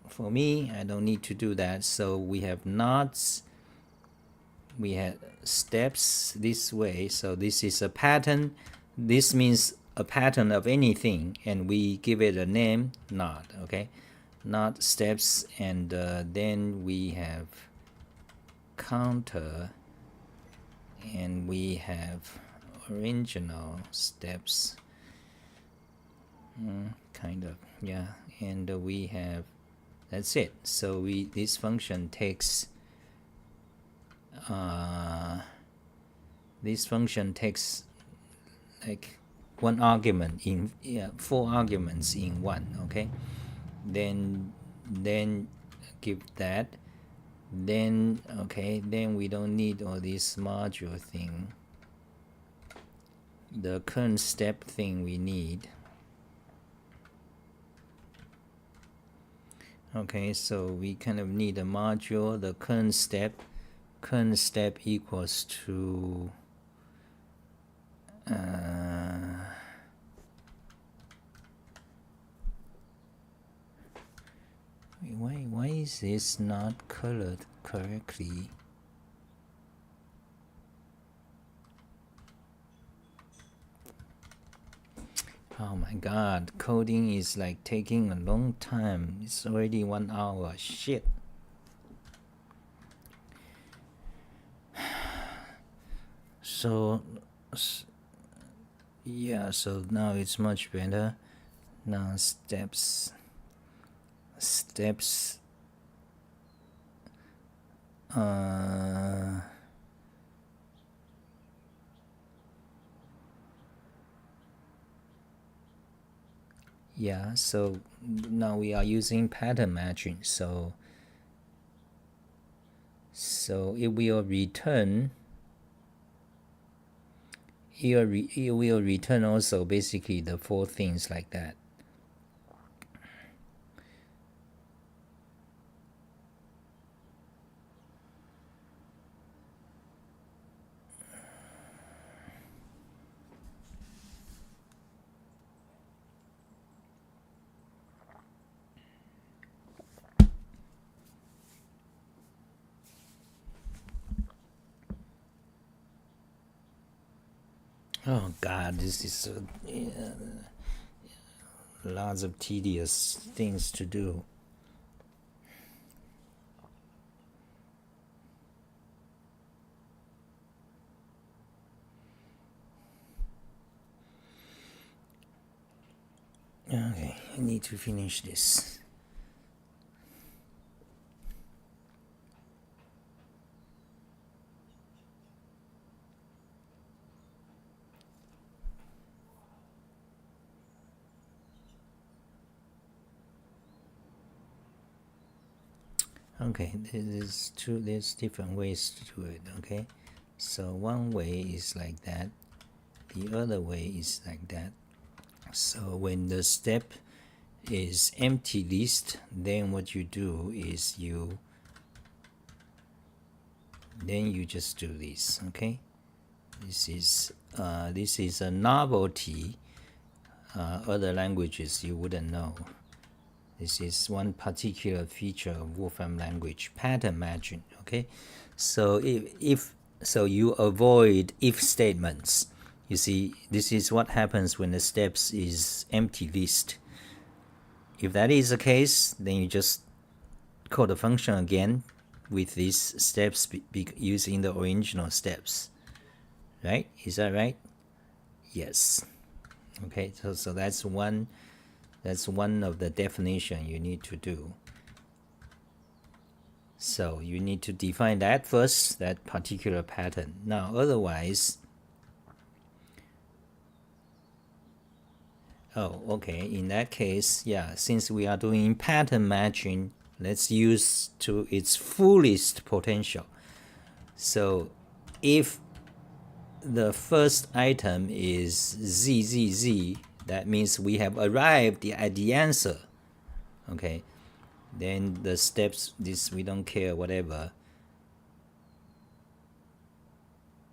Speaker 1: for me, I don't need to do that. So we have knots, we have steps this way. So this is a pattern. This means a pattern of anything, and we give it a name, knot, okay? Knot steps, and then we have counter, and we have original steps, kind of, yeah, and we have, that's it. So this function takes like one argument in, four arguments in one, okay? Then give that, then okay, then we don't need all this module thing, the current step thing we need. Okay, so we kind of need a module, the current step equals to why is this not colored correctly? Oh my god, coding is like taking a long time. It's already 1 hour. Shit. So Yeah, so now it's much better. Now steps. Yeah, so now we are using pattern matching. So it will return. It will return also basically the 4 things like that. Oh God, this is lots of tedious things to do. Okay, I need to finish this. Okay, there's different ways to do it. Okay, so one way is like that, the other way is like that. So when the step is empty list, then what you do is you just do this. Okay, this is a novelty. Other languages you wouldn't know. This is one particular feature of Wolfram language, pattern matching. Okay, so if so you avoid if statements. You see, this is what happens when the steps is empty list. If that is the case, then you just call the function again with these steps using the original steps. Right? Is that right? Yes. Okay, so that's one of the definition you need to do. So you need to define that first, that particular pattern. Now otherwise, okay, in that case, yeah, since we are doing pattern matching, let's use to its fullest potential. So if the first item is ZZZ, that means we have arrived at the answer. Okay, then the steps, this we don't care, whatever.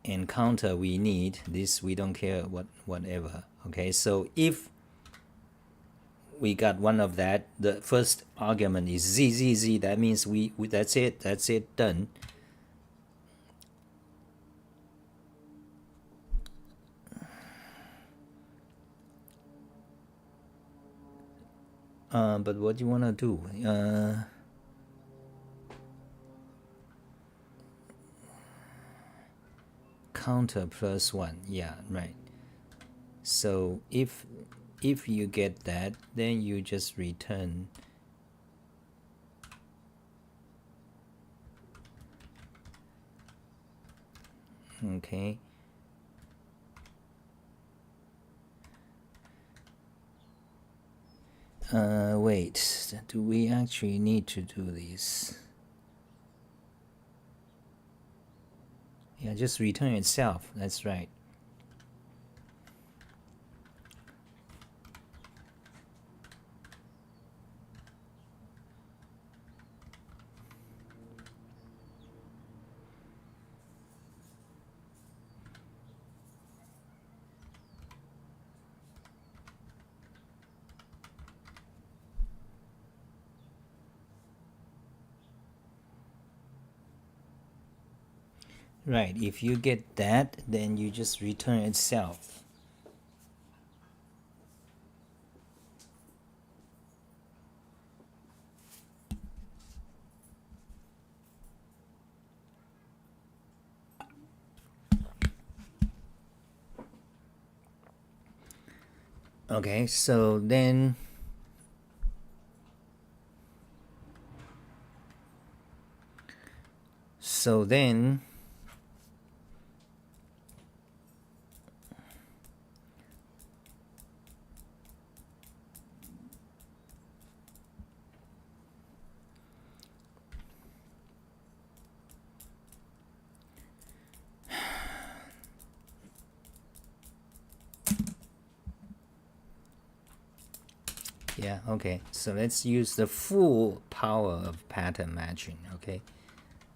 Speaker 1: And counter we need, this we don't care, whatever. Okay, so if we got one of that, the first argument is ZZZ, that means we that's it, done. But what do you want to do? Counter plus 1, yeah, right. So if you get that, then you just return okay. Wait, do we actually need to do this? Yeah, just return itself, that's right. Right, if you get that, then you just return itself. Okay, so then yeah, okay, so let's use the full power of pattern matching. Okay,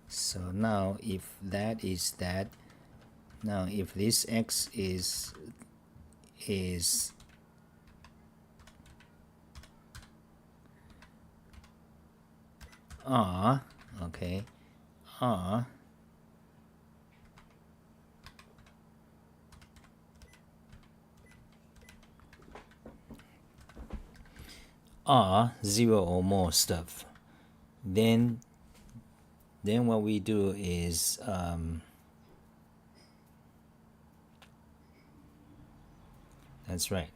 Speaker 1: so now if that is that, now if this x is r, okay, r, zero or more stuff, then what we do is that's right.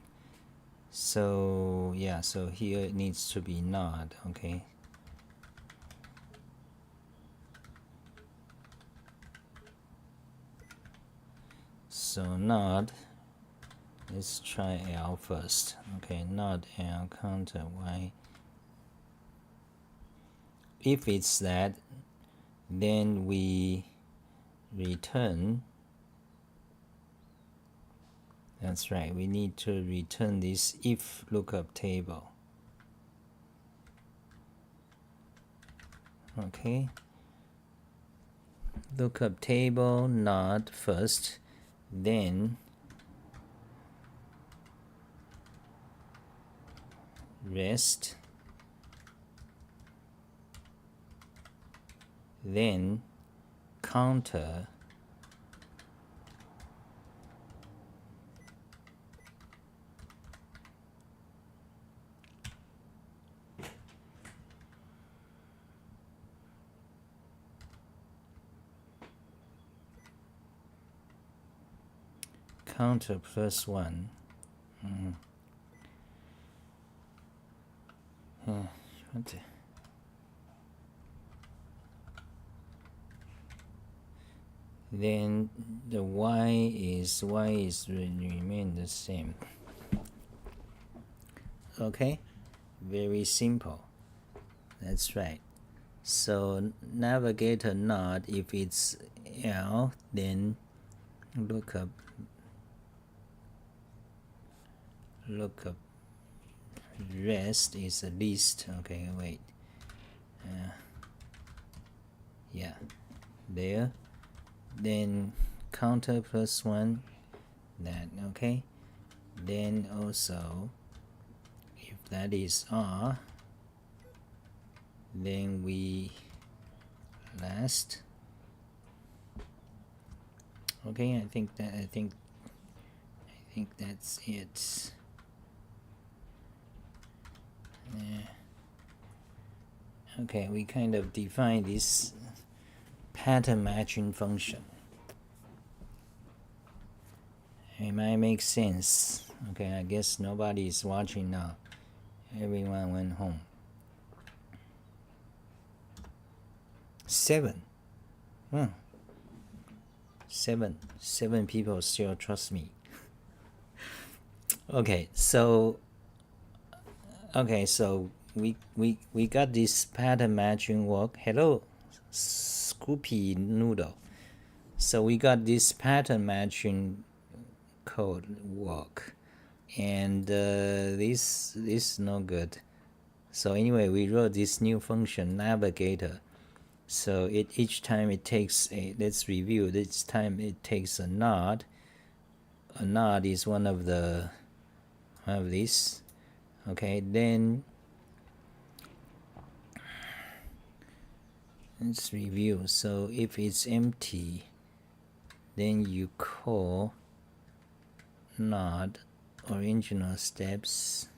Speaker 1: So yeah, so here it needs to be not. Okay, so not, let's try L first. Okay, not L counter Y. If it's that, then we return, that's right, we need to return this if lookup table. Okay, lookup table not first, then rest, then counter, counter plus 1. What the? Then the y is remain the same. Okay, very simple. That's right. So navigator not, if it's L, then lookup rest is a list. Okay, wait. Yeah, there. Then counter plus 1, that. Okay, then also if that is R, then we last. Okay, I think that's it. Okay, we kind of define this pattern matching function. It might make sense. Okay, I guess nobody is watching now. Everyone went home. 7. Seven people still trust me. Okay, so we got this pattern matching work. Hello, Scoopy Noodle. So we got this pattern matching code work, and this is no good. So anyway, we wrote this new function navigator. So each time it takes a, let's review, this time it takes a node. A node is one of these. Okay, then let's review. So if it's empty, then you call node original steps.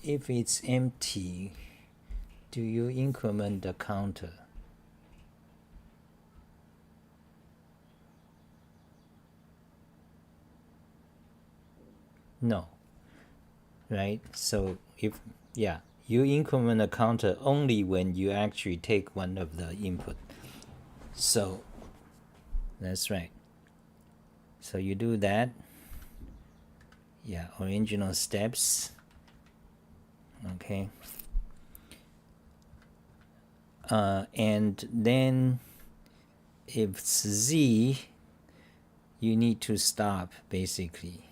Speaker 1: If it's empty, do you increment the counter? No, right? So if, yeah, you increment a counter only when you actually take one of the input. So that's right. So you do that. Yeah, original steps. Okay. And then if it's Z, you need to stop basically.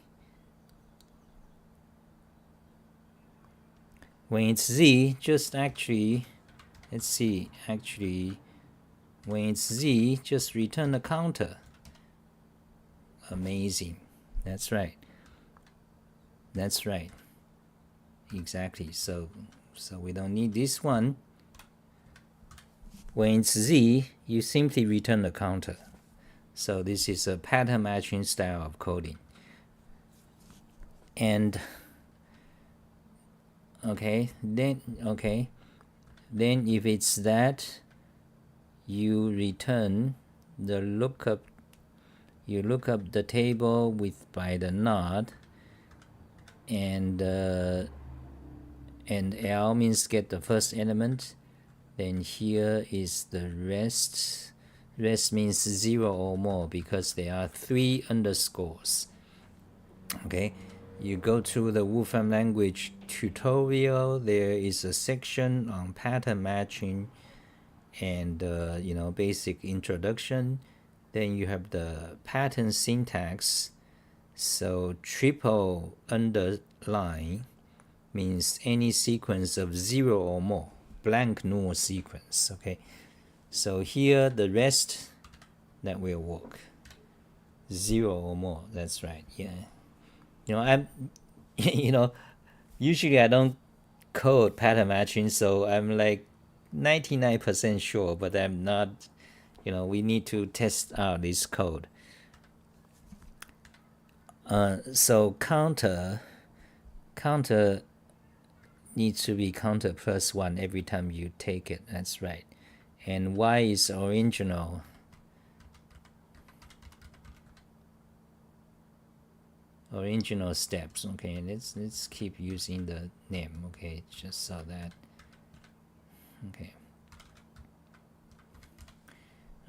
Speaker 1: When it's Z, just actually, let's see, actually, when it's Z, just return the counter. Amazing. That's right. That's right. Exactly. So we don't need this one. When it's Z, you simply return the counter. So this is a pattern matching style of coding. And then if it's that, you return the lookup. You look up the table by the node, and L means get the first element. Then here is the rest. Rest means 0 or more because there are 3 underscores. Okay, you go to the Wolfram language tutorial. There is a section on pattern matching and basic introduction. Then you have the pattern syntax. So triple underline means any sequence of 0 or more, blank null sequence. Okay, so here the rest that will work, 0 or more. That's right. Yeah, I'm usually I don't code pattern matching, so I'm like 99% sure, but I'm not. We need to test out this code. So counter needs to be counter plus 1 every time you take it. That's right. And Y is original. Original steps. Okay, let's keep using the name. Okay, just so that. Okay.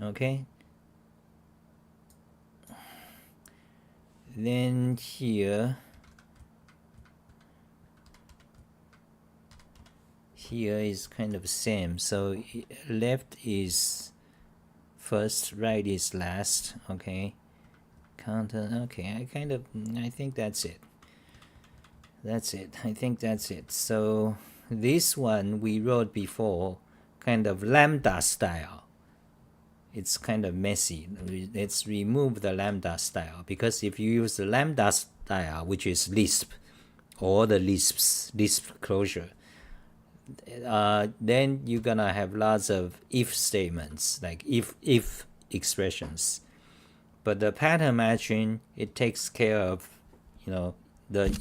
Speaker 1: Okay. Then here is kind of same. So left is first, right is last. Okay, counter. Okay, I think that's it. I think that's it. So this one we wrote before, kind of lambda style. It's kind of messy. Let's remove the lambda style, because if you use the lambda style, which is Lisp or the Lisp closure, then you're gonna have lots of if statements, like if expressions. But the pattern matching, it takes care of the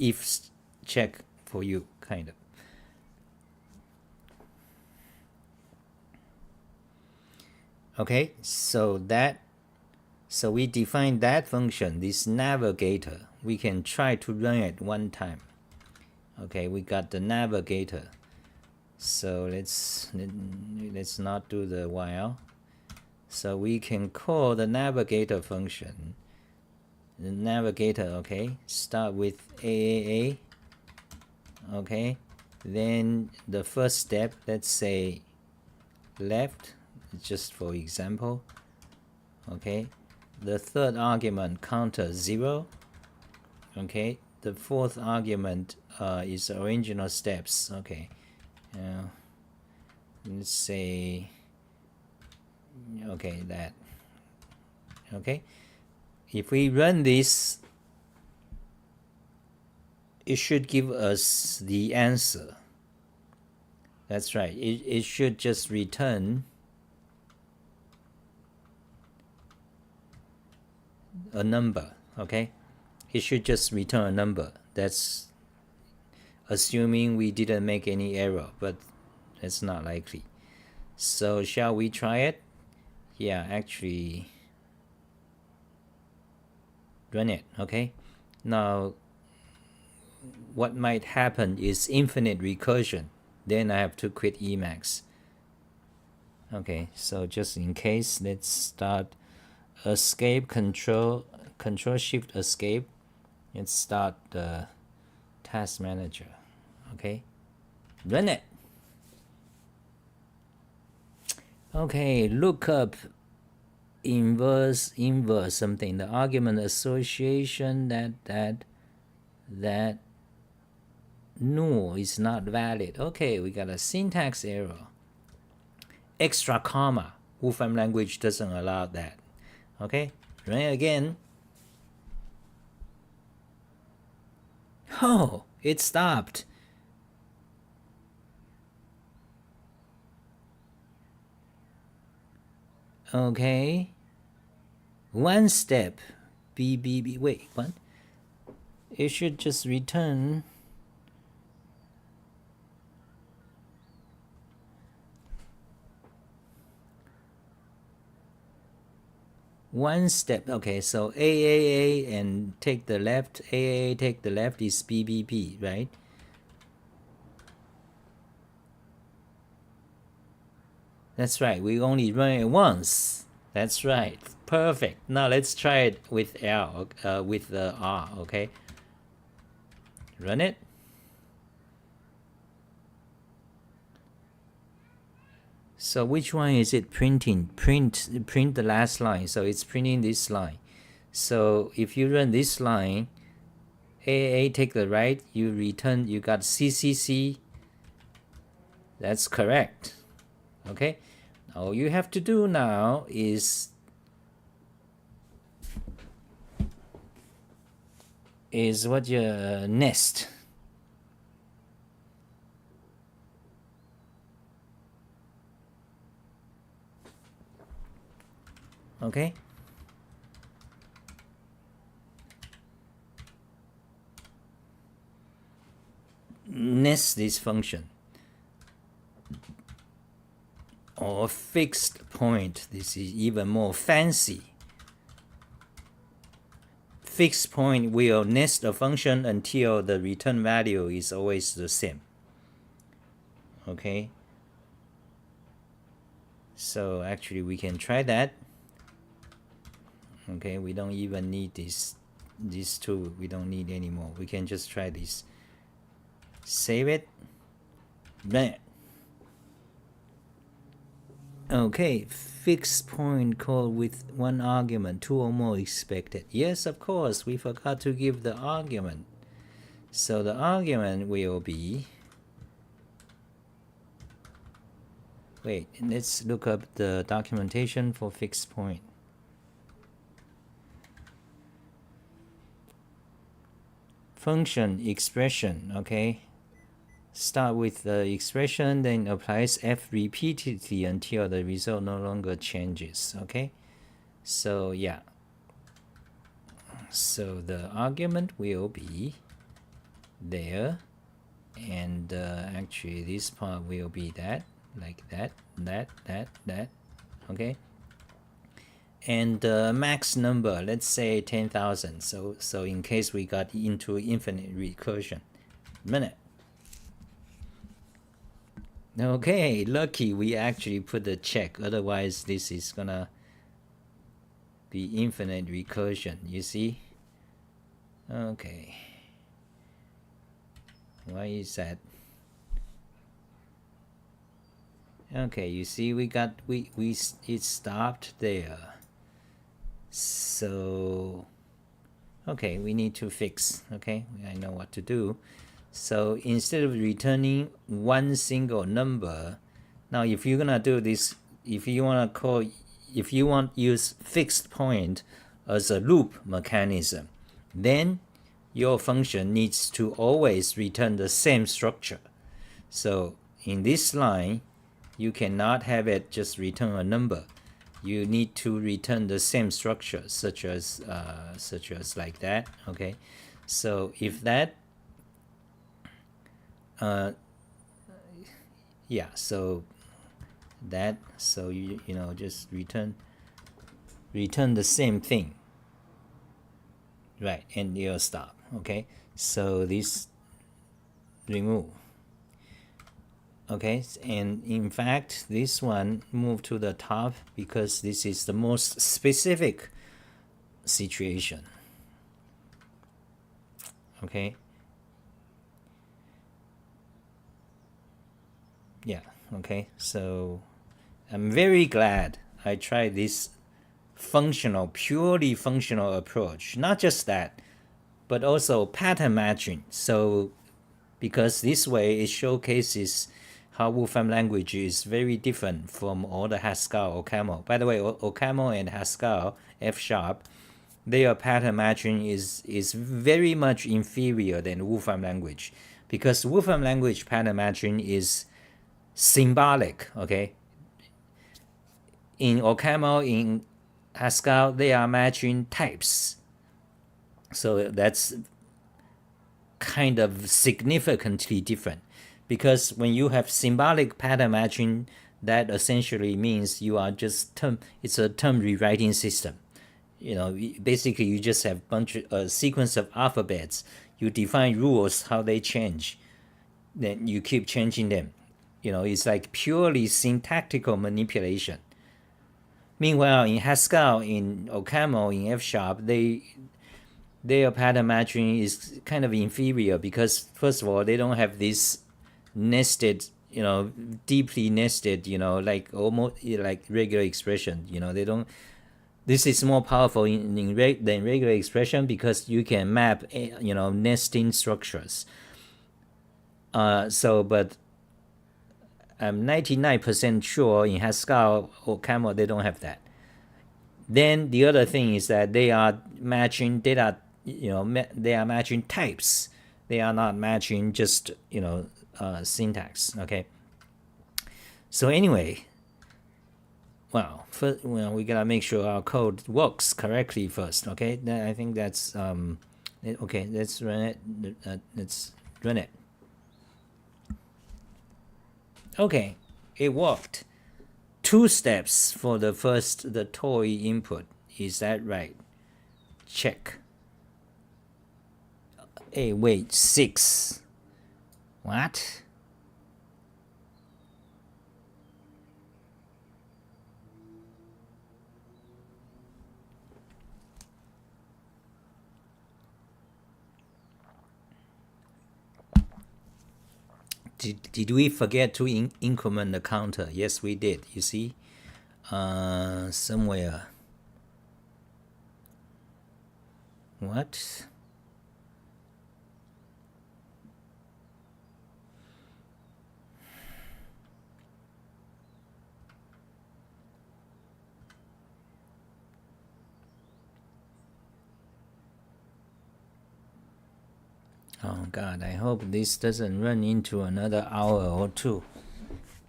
Speaker 1: if check for you, kind of. Okay, so we define that function, this navigator. We can try to run it one time. Okay, we got the navigator. So let's not do the while. So we can call the navigator function. The navigator, okay, start with AAA. Okay, then the first step, let's say left, just for example. Okay, the third argument counter 0. Okay, the fourth argument is original steps. Okay, let's say that. Okay, if we run this, it should give us the answer. That's right. It should just return a number. Okay, it should just return a number. That's assuming we didn't make any error, but that's not likely. So shall we try it? Yeah, actually run it. Okay, now what might happen is infinite recursion. Then I have to quit Emacs. Okay, so just in case, let's start escape, control shift escape. Let's start the task manager. Okay, run it. Okay, look up inverse something, the argument association that null is not valid. Okay, we got a syntax error. Extra comma. Wolfram language doesn't allow that. Okay, run it again. Oh, it stopped. Okay. One step. Wait, what? It should just return. One step. Okay, so AAA and take the left. AAA take the left is BBB, right? That's right. We only run it once. That's right. Perfect. Now let's try it with L, with the R. Okay. Run it. So which one is it printing? Print the last line. So it's printing this line. So if you run this line, AAA take the right, you return, you got CCC. That's correct. Okay. All you have to do now is what your nest. Okay. Nest this function. Or fixed point. This is even more fancy. Fixed point will nest a function until the return value is always the same. Okay. So actually we can try that. Okay, we don't even need these two. We don't need anymore. We can just try this. Save it. Run it. Okay, fixed point call with one argument, 2 or more expected. Yes, of course, we forgot to give the argument. So the argument will be, wait, let's look up the documentation for fixed point. Function expression, okay. Start with the expression, then applies f repeatedly until the result no longer changes. Okay, so yeah, so the argument will be there, and actually this part will be that, like that. Okay, and max number, let's say 10,000. So in case we got into infinite recursion. Minute. Okay, lucky we actually put the check, otherwise this is gonna be infinite recursion, you see? Okay. Why is that? Okay, you see it stopped there. So okay, we need to fix. Okay, I know what to do. So instead of returning one single number, now if you're gonna do this, if you want to use fixed point as a loop mechanism, then your function needs to always return the same structure. So in this line, you cannot have it just return a number. You need to return the same structure, such as like that. Okay, so if that yeah, so that, so you know, just return the same thing, right, and you'll stop. Okay, so this remove. Okay, and in fact this one move to the top because this is the most specific situation. Okay, yeah, okay, so I'm very glad I tried this purely functional approach. Not just that, but also pattern matching. So because this way it showcases how Wolfram language is very different from all the Haskell, ocaml. By the way, ocaml and Haskell, fsharp, their pattern matching is very much inferior than Wolfram language, because Wolfram language pattern matching is symbolic. Okay, in ocaml, in Haskell, they are matching types, so that's kind of significantly different, because when you have symbolic pattern matching, that essentially means you are just it's a term rewriting system. You know, basically you just have a sequence of alphabets. You define rules how they change, then you keep changing them. You know, it's like purely syntactical manipulation. Meanwhile, in Haskell, in ocaml, in fsharp, their pattern matching is kind of inferior because, first of all, they don't have this nested, you know, deeply nested, you know, like almost like regular expression. You know, they don't. This is more powerful than regular expression because you can map, you know, nesting structures. But I'm 99% sure in Haskell or ocaml they don't have that. Then the other thing is that they are matching data, you know, they are matching types. They are not matching just, you know, syntax. Okay. So anyway, well, first, well, we gotta make sure our code works correctly first. Okay. Then I think that's okay. Let's run it. Let's run it. Okay, it worked. 2 steps for the toy input. Is that right? Check. Hey, wait, 6. What? Did we forget to increment the counter? Yes, we did. You see, somewhere. What? Oh God, I hope this doesn't run into another hour or 2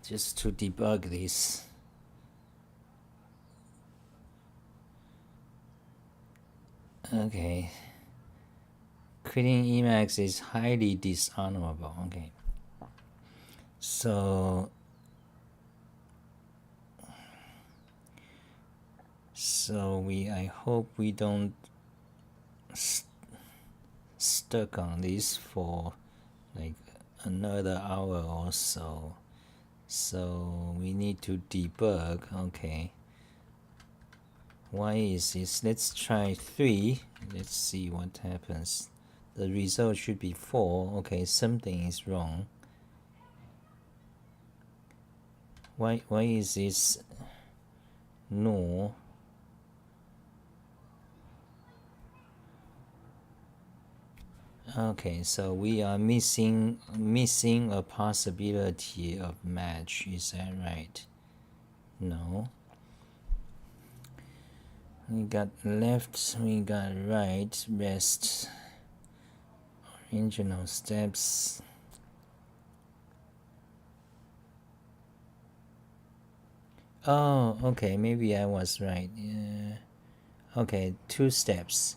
Speaker 1: just to debug this. Okay. Creating Emacs is highly dishonorable. Okay. So I hope we don't stuck on this for like another hour or so. So we need to debug. Okay. Why is this? Let's try 3. Let's see what happens. The result should be 4. Okay, something is wrong. Why is this no? Okay, so we are missing a possibility of match. Is that right? No. We got left, we got right, rest, original steps. Oh, okay, maybe I was right. Okay, 2 steps.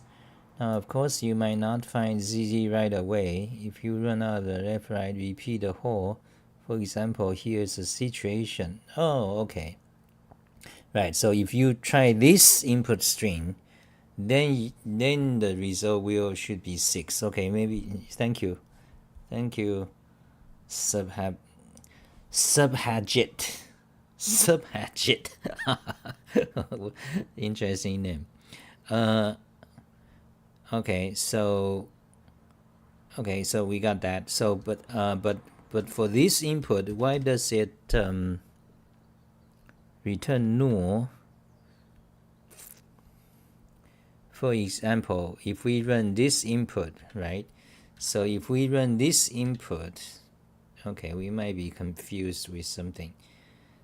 Speaker 1: Now, of course, you might not find ZZ right away. If you run out the left, right, repeat the whole. For example, here's a situation. Oh, okay. Right, so if you try this input string, then the result should be 6. Okay, maybe. Thank you subhagit interesting name. Okay, so we got that. So but for this input, why does it return null? For example, if we run this input, right? So if we run this input, okay, we might be confused with something.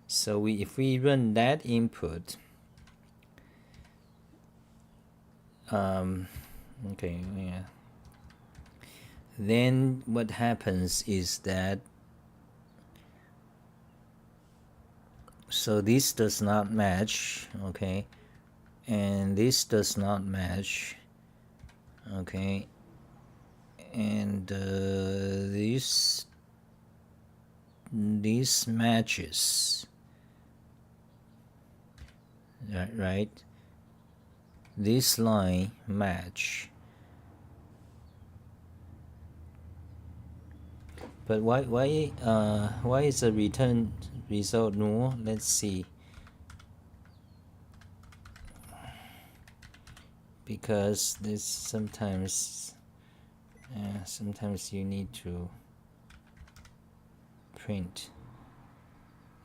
Speaker 1: So if we run that input, okay, yeah. Then what happens is that, so this does not match, okay, and this does not match, okay, and this matches, right? This line match. But why is the return result null? Let's see. Because this sometimes you need to print.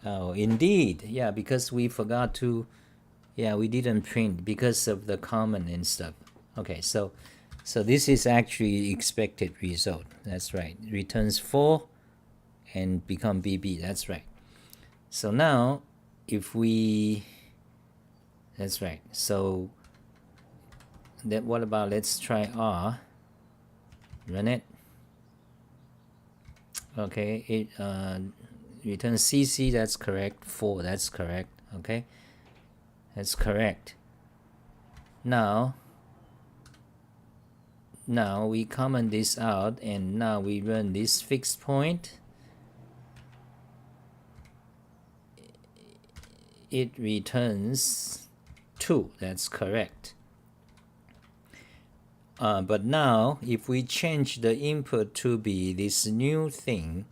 Speaker 1: Oh, indeed, yeah, because we forgot to, yeah, we didn't print because of the comment and stuff. Okay, so this is actually expected result. That's right. Returns 4 and become BB. That's right. So now, if we, that's right. So that, what about, let's try R. Run it. Okay, it returns CC. That's correct. 4. That's correct. Okay, that's correct. Now we comment this out, and now we run this fixed point. It returns 2. That's correct. But now if we change the input to be this new thing,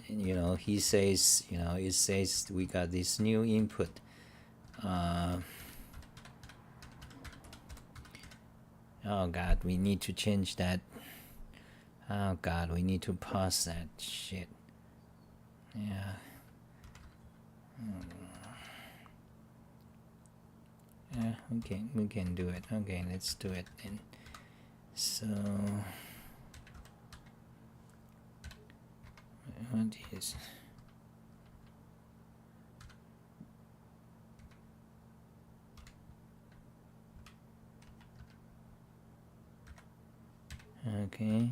Speaker 1: you know, he says, you know, it says we got this new input. Oh God, we need to change that. Oh God, we need to pause that shit. Yeah. Yeah, okay, we can do it. Okay, let's do it then. So what is, okay,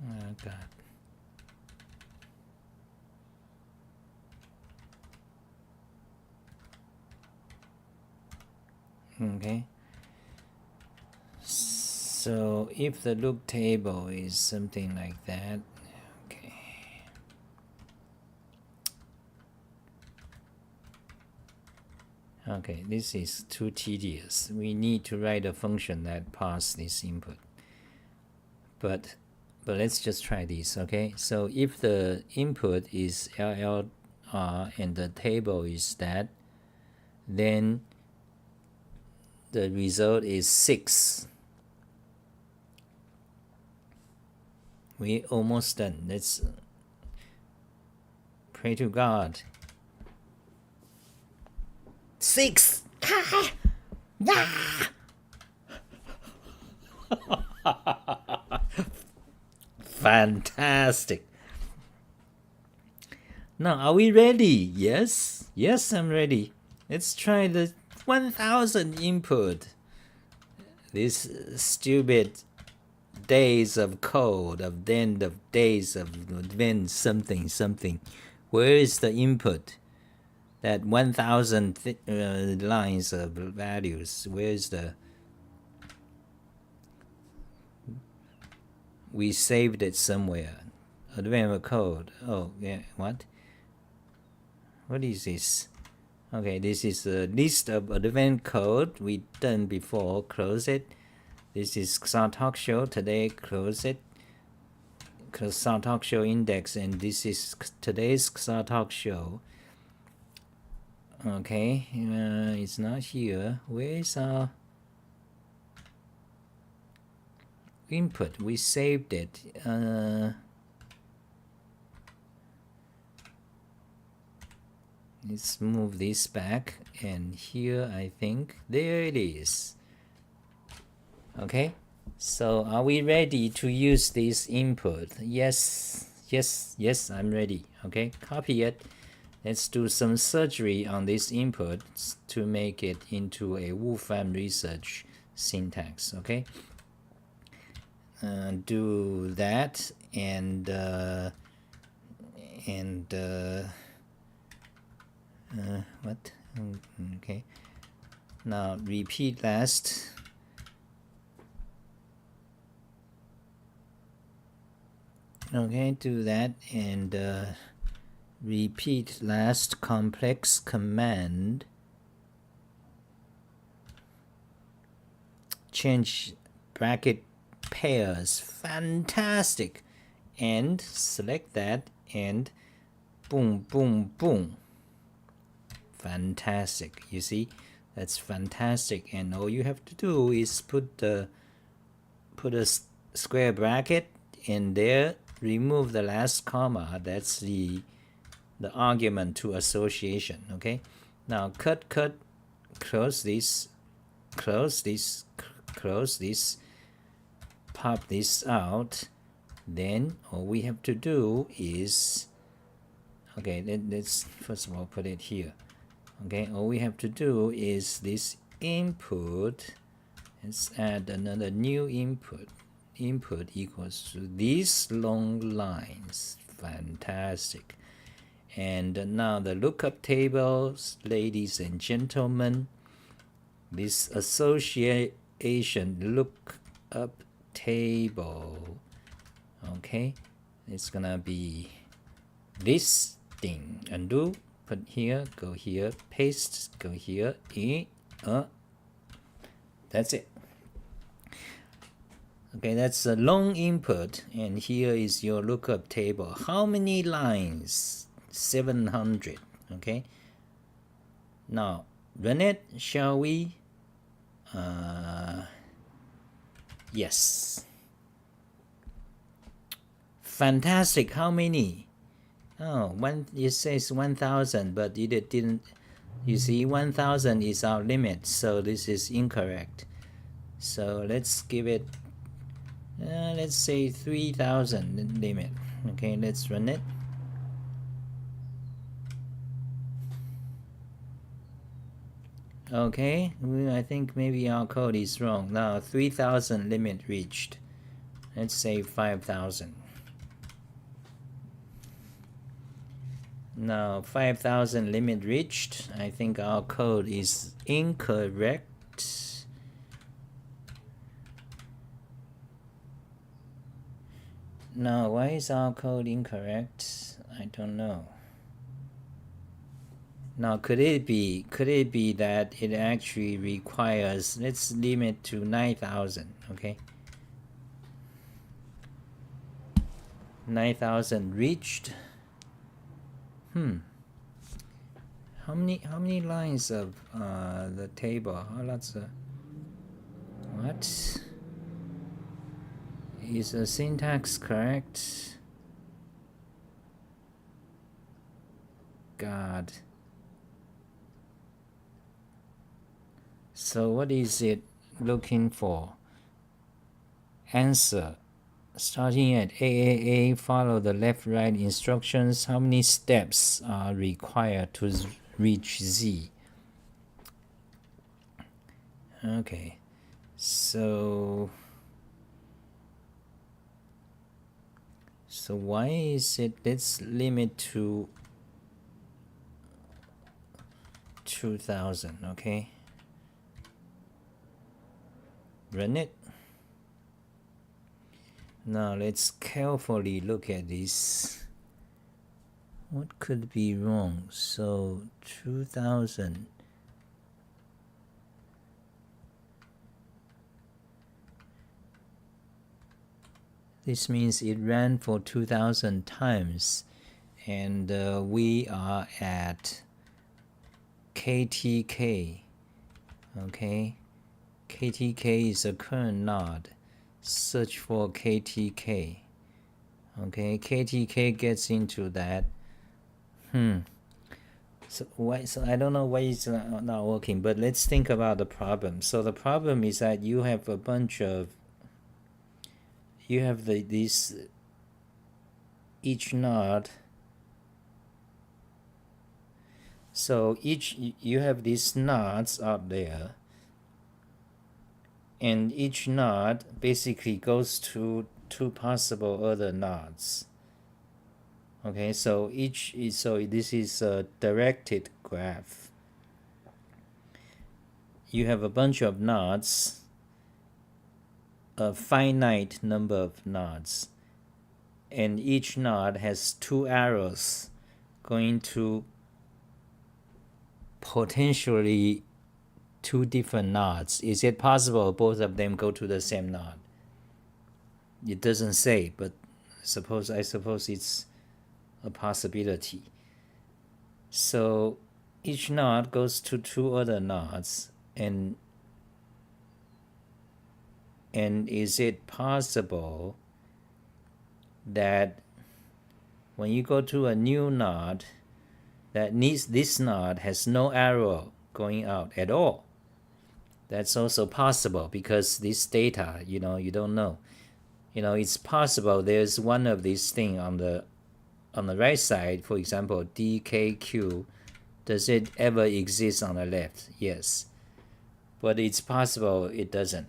Speaker 1: oh God. Okay, so if the look table is something like that, okay, okay, this is too tedious. We need to write a function that passes this input. But let's just try this. Okay, so if the input is LLR and the table is that, then the result is 6. We almost done. Let's pray to God. 6. Fantastic. Now, are we ready? Yes, I'm ready. Let's try the 1000 input. This stupid days of code, of the end of days of then something. Where is the input? That 1000 lines of values. Where is the we saved it somewhere. Advanced code. Oh yeah, what is this? Okay, this is a list of advanced code we done before. Close it. This is Xar Talk Show today. Close it. Xar Talk Show index, and this is today's Xar Talk Show. Okay, it's not here. Where is our input? We saved it. Let's move this back, and here I think there it is. Okay, so are we ready to use this input? Yes, I'm ready. Okay, copy it. Let's do some surgery on this input to make it into a Wolfram research syntax. Okay, do that, and what? Okay, now repeat last. Okay, do that, and repeat last complex command. Change bracket pairs. Fantastic. And select that, and boom, boom, boom. Fantastic. You see, that's fantastic. And all you have to do is put a square bracket in there, remove the last comma. That's the argument to association. Okay, now cut, close this, close this, close this, pop this out. Then all we have to do is, okay, let's first of all put it here. Okay, all we have to do is this input. Let's add another new input. Input equals to these long lines. Fantastic. And now the lookup tables, ladies and gentlemen, this association lookup table, okay, it's gonna be this thing. Undo, put here, go here, paste, go here, that's it. Okay, that's a long input, and here is your lookup table. How many lines? 700. Okay, now run it, shall we? Yes. Fantastic. How many? Oh, it says 1000, but it didn't. You see, 1000 is our limit, so this is incorrect. So let's give it, let's say 3000 limit. Okay, let's run it. Okay, I think maybe our code is wrong. Now 3000 limit reached. Let's say 5000. Now 5000 limit reached. I think our code is incorrect. Now why is our code incorrect? I don't know. Now could it be that it actually requires, let's limit to 9000, okay? 9000 reached. How many lines of the table? Lots of, what? Is the syntax correct? God. So what is it looking for? Answer. Starting at AAA, follow the left-right instructions. How many steps are required to reach Z? Okay, so why is it, let's limit to 2000, okay? Run it. Now let's carefully look at this. What could be wrong? So 2000. This means it ran for 2000 times, and we are at KTK. Okay, KTK is a current node. Search for KTK. Okay, KTK gets into that. So I don't know why it's not working, but let's think about the problem. So the problem is that you have a bunch of this each node. So you have these nodes out there, and each node basically goes to two possible other nodes. Okay, so this is a directed graph. You have a bunch of nodes, a finite number of nodes, and each node has two arrows going to potentially two different nodes. Is it possible both of them go to the same node? It doesn't say, but I suppose it's a possibility. So each node goes to two other nodes, and is it possible that when you go to a new node, that this node has no arrow going out at all? That's also possible, because this data, you don't know. It's possible there's one of these things on the right side, for example, DKQ. Does it ever exist on the left? Yes. But it's possible it doesn't.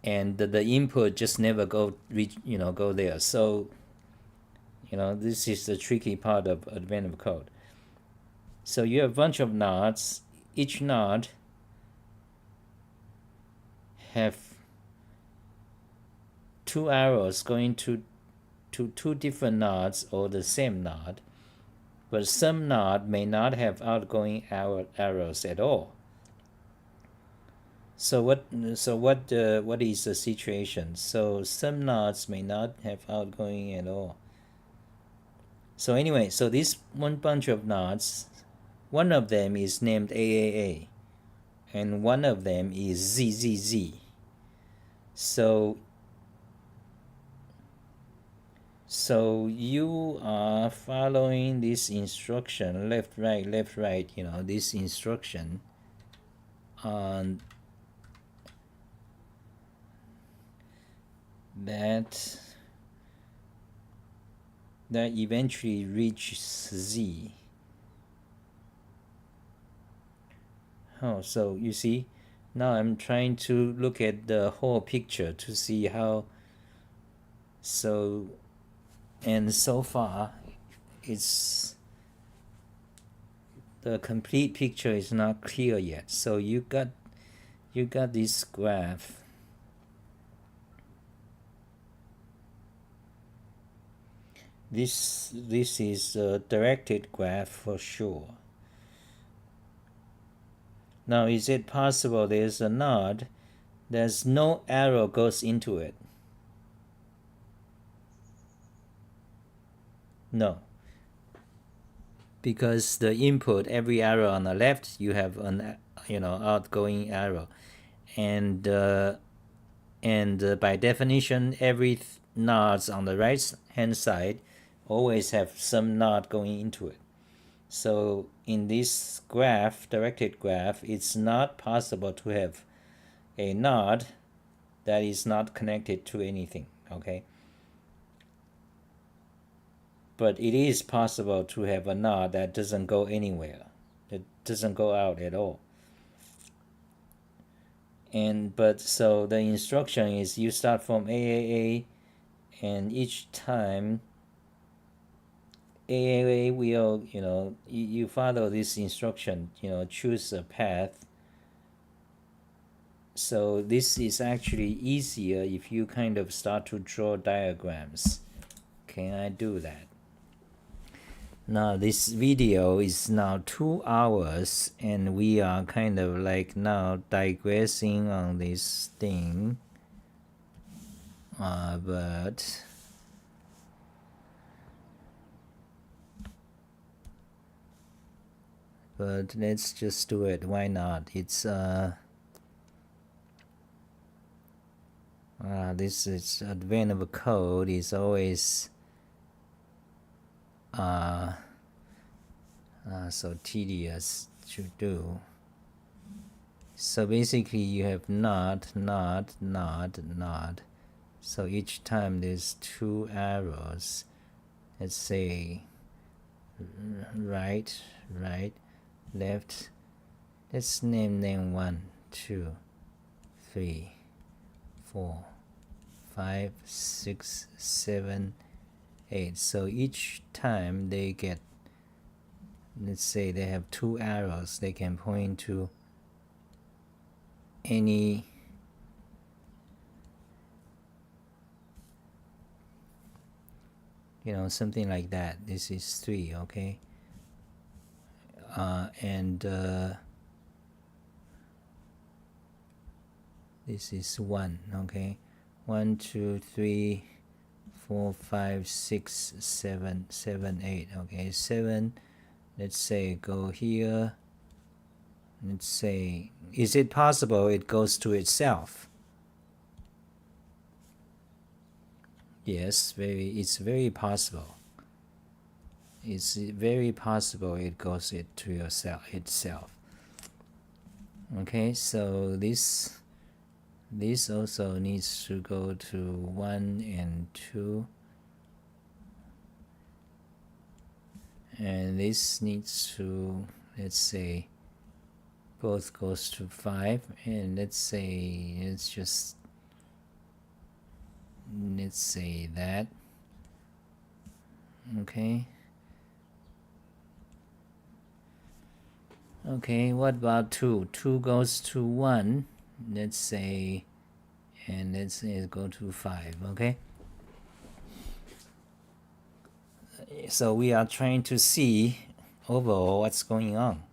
Speaker 1: And the input just never go there. So, this is the tricky part of advanced code. So you have a bunch of nodes. Each node have two arrows going to two different nodes or the same node, but some node may not have outgoing arrows at all. So what is the situation? So some nodes may not have outgoing at all. So anyway, so this one bunch of nodes, one of them is named AAA, and one of them is ZZZ. So you are following this instruction, left, right, this instruction on that eventually reaches Z. Oh, so you see, now I'm trying to look at the whole picture to see how. And so far, it's the complete picture is not clear yet. So you got this graph. This is a directed graph for sure. Now, is it possible there's a node, there's no arrow goes into it? No. Because the input, every arrow on the left, you have an outgoing arrow, and by definition, every nodes on the right hand side always have some node going into it. So in this graph, directed graph, it's not possible to have a node that is not connected to anything. Okay. But it is possible to have a node that doesn't go anywhere. It doesn't go out at all. But so the instruction is you start from AAA, and each time AAA will, you follow this instruction, choose a path So this is actually easier if you kind of start to draw diagrams. Can I do that? Now this video is now 2 hours and we are kind of like now digressing on this thing. But let's just do it. Why not? It's this is advent of code is always so tedious to do. So basically you have not. So each time there's 2 arrows. Let's say right, left. Let's name 1, 2, 3, 4, 5, 6, 7, 8. So each time they get, let's say they have 2 arrows, they can point to any something like that. This is 3, okay? And this is 1, okay? 1, 2, 3, 4, 5, 6, 7, 8, okay? 7, let's say go here. Let's say, is it possible it goes to itself? Yes, it's very possible. It's very possible it goes to itself. Okay, so this also needs to go to 1 and 2. And this needs to, let's say, both goes to 5. And let's say, let's say that. Okay. Okay, what about 2? 2 goes to 1, let's say, and let's say go to 5, okay? So we are trying to see overall what's going on.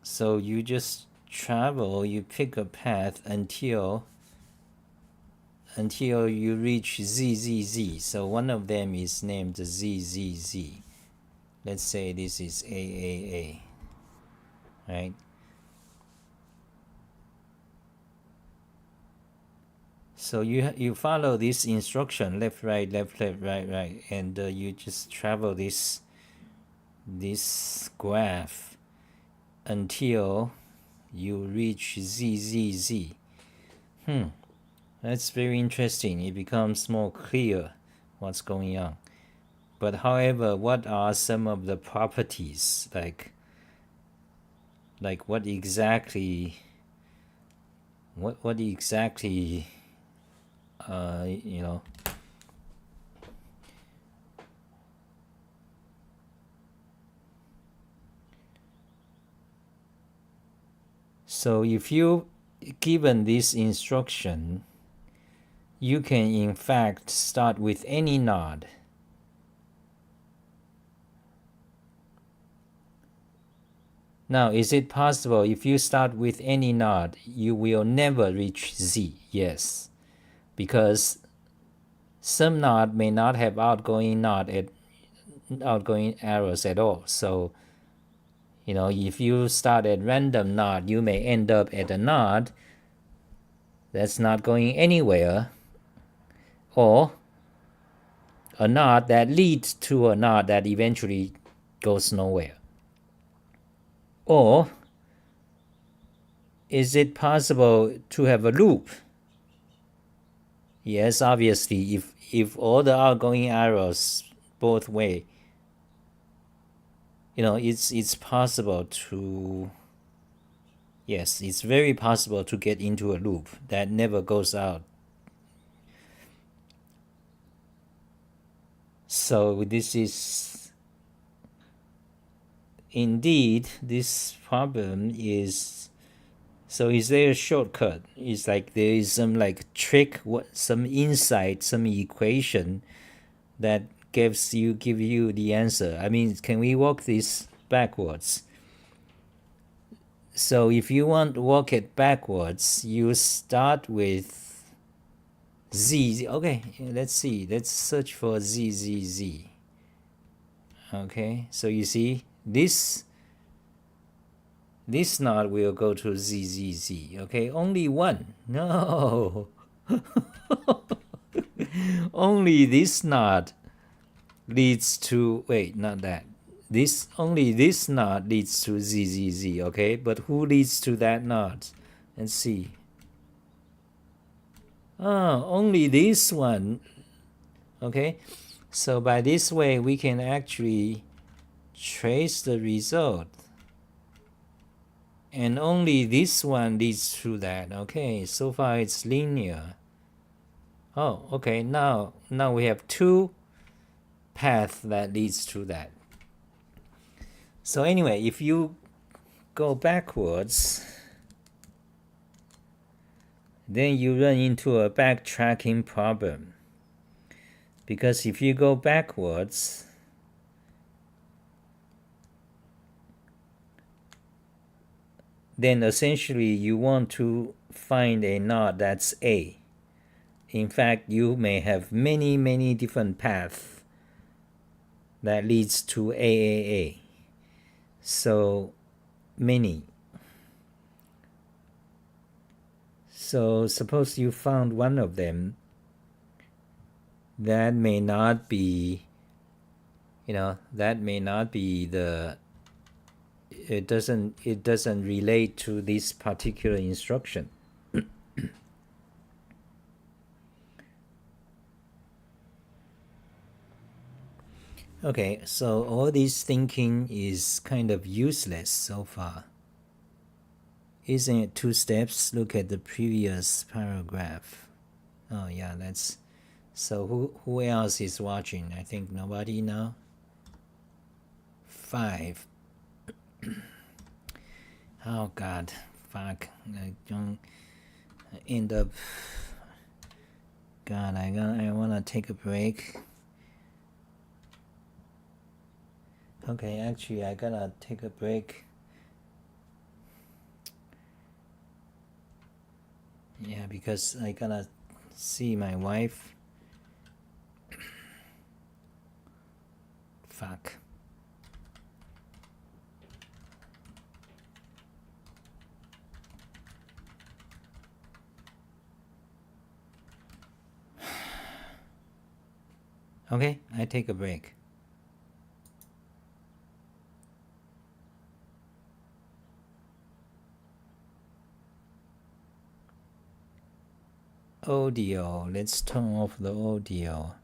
Speaker 1: So you just travel, you pick a path until you reach ZZZ. So one of them is named ZZZ. Let's say this is AAA. Right? So you follow this instruction, left, right, right, and you just travel this graph until you reach ZZZ. That's very interesting. It becomes more clear what's going on. But however, what are some of the properties? Like what exactly So if you given this instruction, you can in fact start with any node. Now, is it possible if you start with any node, you will never reach Z? Yes, because some node may not have outgoing arrows at all. So, if you start at random node, you may end up at a node that's not going anywhere, or a node that leads to a node that eventually goes nowhere. Or is it possible to have a loop? Yes, obviously, if all the outgoing arrows both way, it's possible to, yes, it's very possible to get into a loop that never goes out. So this is, indeed, this problem is So is there a shortcut? It's like there is some like trick, some insight, some equation that give you the answer. I mean, can we walk this backwards? So if you want to walk it backwards, you start with z. Okay, let's see. Let's search for z. Okay, so you see this knot will go to z. Okay, only one. No. Only this knot leads to, wait, not that. Only this knot leads to z. Okay, but who leads to that knot? Let's see. Only this one. Okay, so by this way we can actually trace the result, and only this one leads to that. Okay, so far it's linear. Oh, okay, now we have two paths that leads to that. So anyway, if you go backwards, then you run into a backtracking problem, because if you go backwards, then essentially you want to find a knot that's A. In fact, you may have many different paths that leads to A. So many. So suppose you found one of them that may not be, that may not be the, it doesn't relate to this particular instruction. Okay, so all this thinking is kind of useless so far. Isn't it 2 steps? Look at the previous paragraph. Oh yeah, that's, so who else is watching? I think nobody now. 5. Oh god, fuck, I don't end up, god, I wanna take a break. Okay, actually I gotta take a break. Yeah, because I gotta see my wife. Fuck. Okay, I take a break. Audio, let's turn off the audio.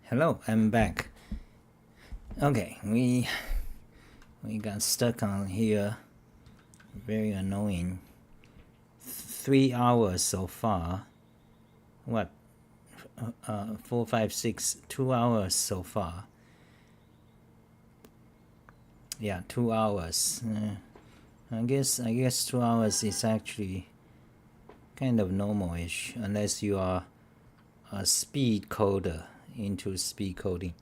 Speaker 1: Hello, I'm back. Okay, we got stuck on here. Very annoying. 3 hours so far. What? 4, 5, 6, 2 hours so far. Yeah, 2 hours. I guess 2 hours is actually kind of normal-ish, unless you are a speed coder into speed coding.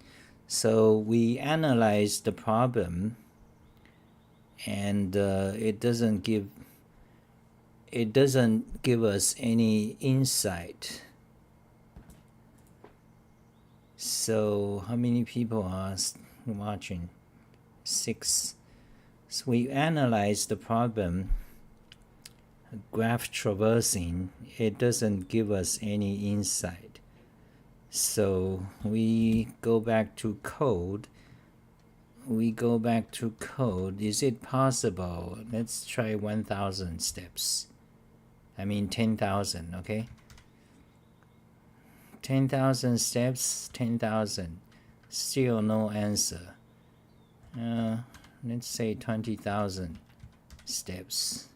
Speaker 1: So we analyze the problem, and it doesn't give us any insight. So how many people are watching? 6. So we analyze the problem, graph traversing. It doesn't give us any insight. So we go back to code. Is it possible? Let's try 1,000 steps. I mean 10,000, okay? 10,000 steps, 10,000. Still no answer. Let's say 20,000 steps.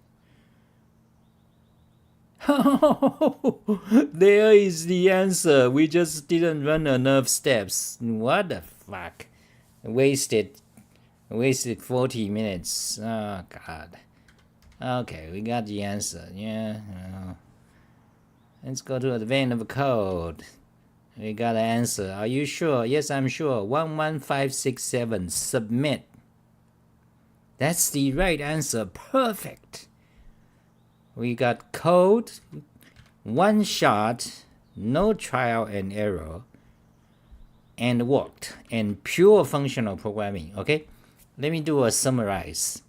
Speaker 1: There is the answer. We just didn't run enough steps. What the fuck? Wasted 40 minutes. Oh god. Okay, we got the answer. Yeah. Let's go to advanced of code. We got an answer. Are you sure? Yes, I'm sure. 11567. Submit. That's the right answer. Perfect. We got code, one shot, no trial and error, and worked, and pure functional programming. Okay, let me do a summarization.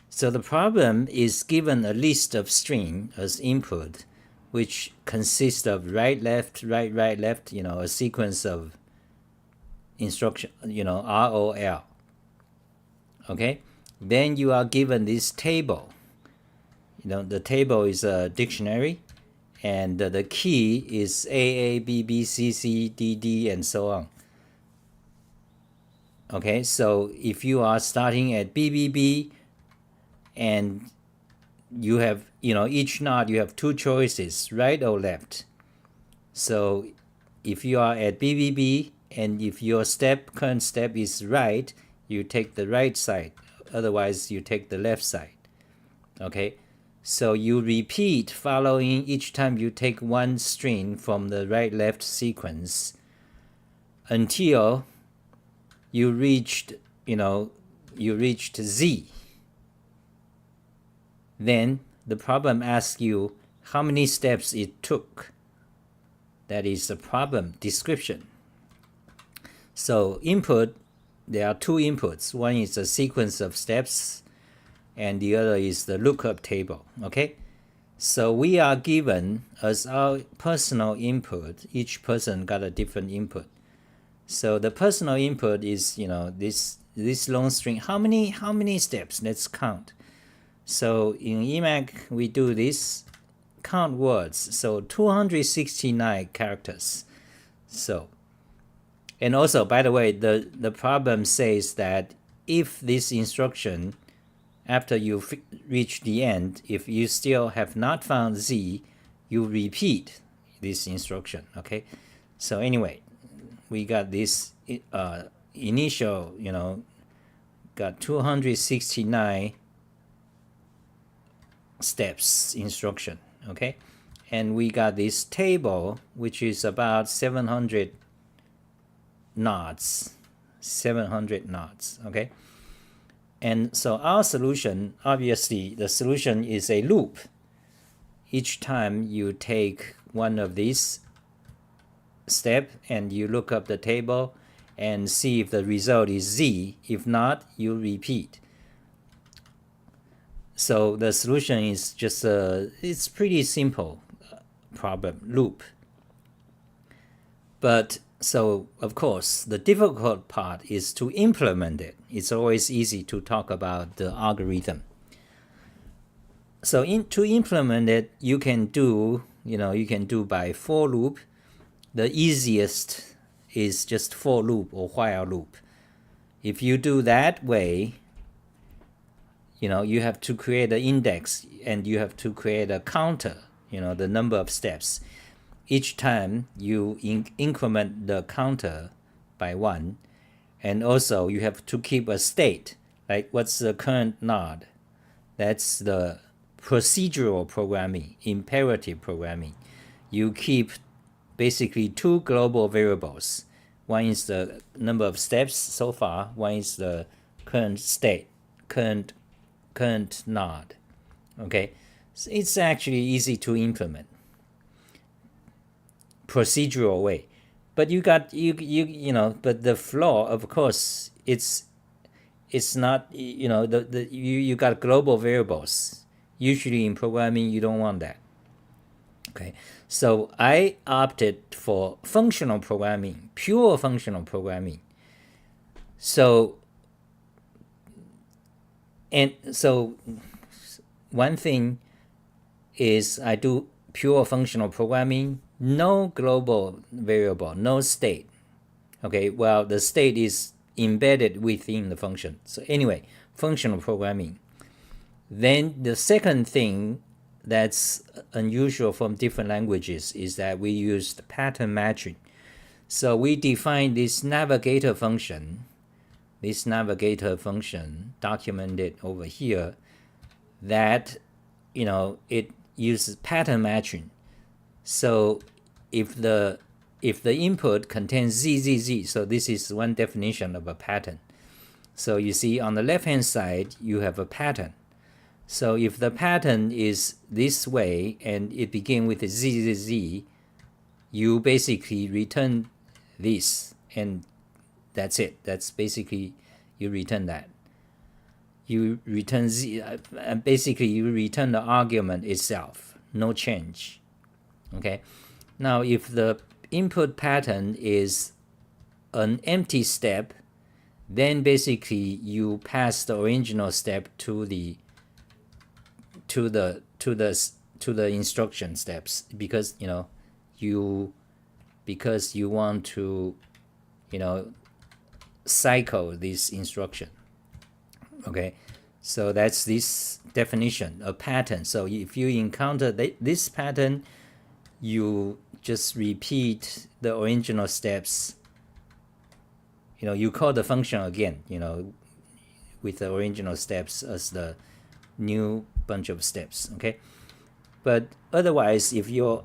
Speaker 1: So the problem is given a list of string as input, which consists of right, left, right, left, a sequence of instruction, ROL. Okay, then you are given this table. The table is a dictionary, and the key is AA, BB, CC, DD, and so on. Okay, so if you are starting at BBB, and you have, each node you have two choices, right or left. So if you are at BBB, and if your current step is right, you take the right side. Otherwise, you take the left side. Okay, so you repeat following each time you take one string from the right-left sequence until you reached Z. Then the problem asks you how many steps it took. That is the problem description. So input, there are two inputs. One is a sequence of steps, and the other is the lookup table. Okay, so we are given as our personal input. Each person got a different input. So the personal input is this long string. How many steps? Let's count. So in Emacs we do this, count words. So 269 characters. So, and also, by the way, the problem says that if this instruction, after you reach the end, if you still have not found Z, you repeat this instruction. Okay, so anyway, we got this initial, got 269 steps instruction. Okay, and we got this table, which is about 700 nodes. Okay, and so our solution, obviously the solution is a loop. Each time you take one of these step and you look up the table and see if the result is Z. If not, you repeat. So the solution is just it's pretty simple problem, loop. But so of course the difficult part is to implement it. It's always easy to talk about the algorithm. So to implement it, you can do by for loop. the easiest is just for loop or while loop. If you do that way, you have to create an index and you have to create a counter, the number of steps. Each time you increment the counter by 1, and also you have to keep a state, like what's the current node. That's the procedural programming, imperative programming. You keep basically 2 global variables. One is the number of steps so far, one is the current state, current node. Okay, so it's actually easy to implement, procedural way. But you got but the flaw, of course, it's not, you got global variables. Usually in programming you don't want that. Okay, so I opted for functional programming, pure functional programming. So one thing is I do pure functional programming, no global variable, no state. Okay, well, the state is embedded within the function. So anyway, functional programming. Then the second thing that's unusual from different languages is that we used pattern matching. So we define this navigator function documented over here, that it uses pattern matching. So if the input contains z, so this is one definition of a pattern. So you see on the left hand side you have a pattern. So if the pattern is this way and it begins with z, you basically return this, and that's it. That's basically, you return that. You return z, and basically you return the argument itself, no change. Okay. Now if the input pattern is an empty step, then basically you pass the original step to the instruction steps, because you want to cycle this instruction. Okay, so that's this definition, a pattern. So if you encounter this pattern, you just repeat the original steps. You call the function again, with the original steps as the new bunch of steps. Okay, but otherwise, if your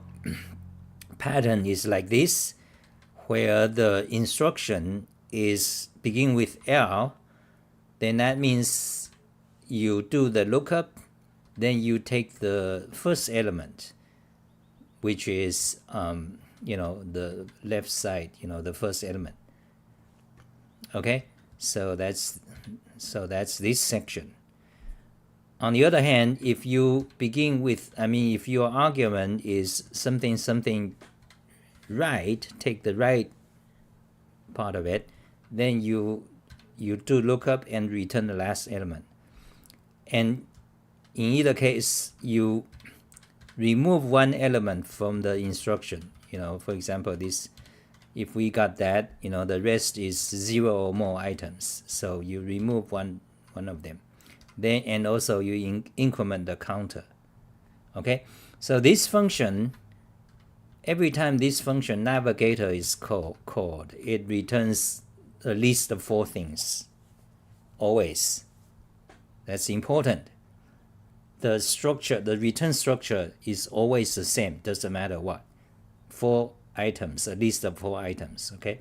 Speaker 1: pattern is like this, where the instruction is begin with L, then that means you do the lookup, then you take the first element, which is the left side, the first element. Okay, so that's this section. On the other hand, if you begin with, if your argument is something right, take the right part of it, then you do lookup and return the last element. And in either case, you remove one element from the instruction. For example, this, if we got that, the rest is 0 or more items, so you remove one of them. Then, and also you increment the counter. Okay, so this function, every time this function navigator is called, it returns a list of 4 things, always. That's important. The structure, the return structure is always the same, doesn't matter what. 4 items, a list of 4 items. Okay,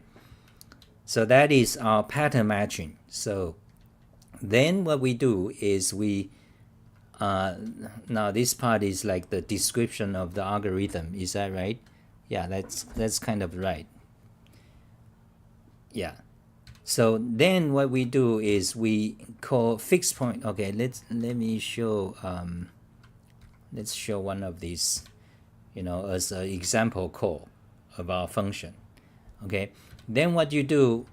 Speaker 1: so that is our pattern matching. So then what we do is we now this part is like the description of the algorithm. Is that right? Yeah, that's kind of right. Yeah. So then what we do is we call fixed point. Okay, let me show let's show one of these, as an example call of our function. Okay, then what you do,